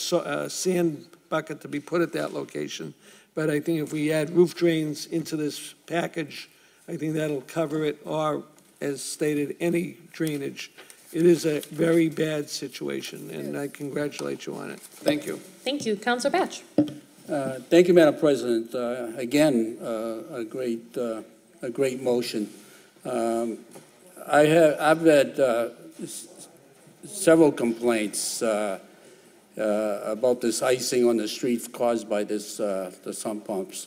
sand bucket to be put at that location. But I think if we add roof drains into this package, I think that'll cover it, or, as stated, any drainage. It is a very bad situation, and I congratulate you on it. Thank you. Thank you. Councilor Batch. Thank you, Madam President. Again, a great motion. I've had several complaints about this icing on the street caused by this, the sump pumps.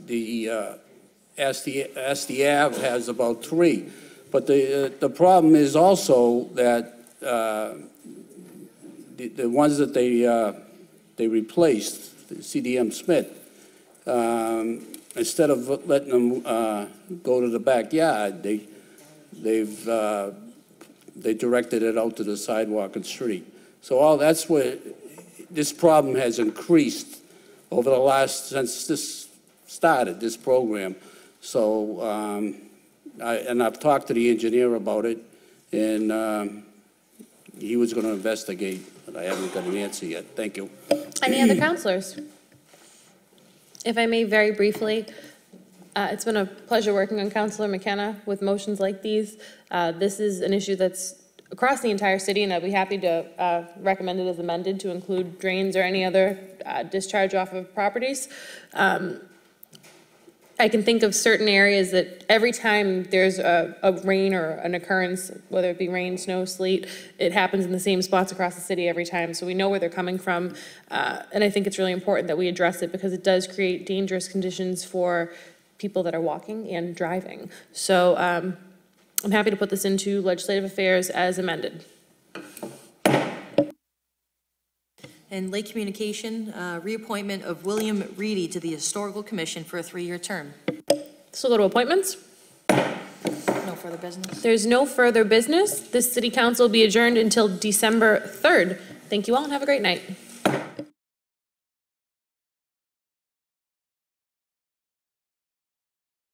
The Asti Ave has about 3, but the problem is also that the ones that they replaced, the CDM Smith, instead of letting them go to the backyard, they directed it out to the sidewalk and street. So that's where this problem has increased over the last, since this started, this program. So, I've talked to the engineer about it, and he was going to investigate, but I haven't got an answer yet. Thank you. Any other counselors? If I may very briefly, it's been a pleasure working on Councilor McKenna with motions like these. This is an issue that's across the entire city, and I'd be happy to recommend it as amended to include drains or any other discharge off of properties. I can think of certain areas that every time there's a rain or an occurrence, whether it be rain, snow, sleet, it happens in the same spots across the city every time, so we know where they're coming from. And I think it's really important that we address it because it does create dangerous conditions for people that are walking and driving. So I'm happy to put this into legislative affairs as amended. And Lake Communication, reappointment of William Reedy to the Historical Commission for a 3-year term. So go to appointments. No further business. There's no further business. This city council will be adjourned until December 3rd. Thank you all and have a great night.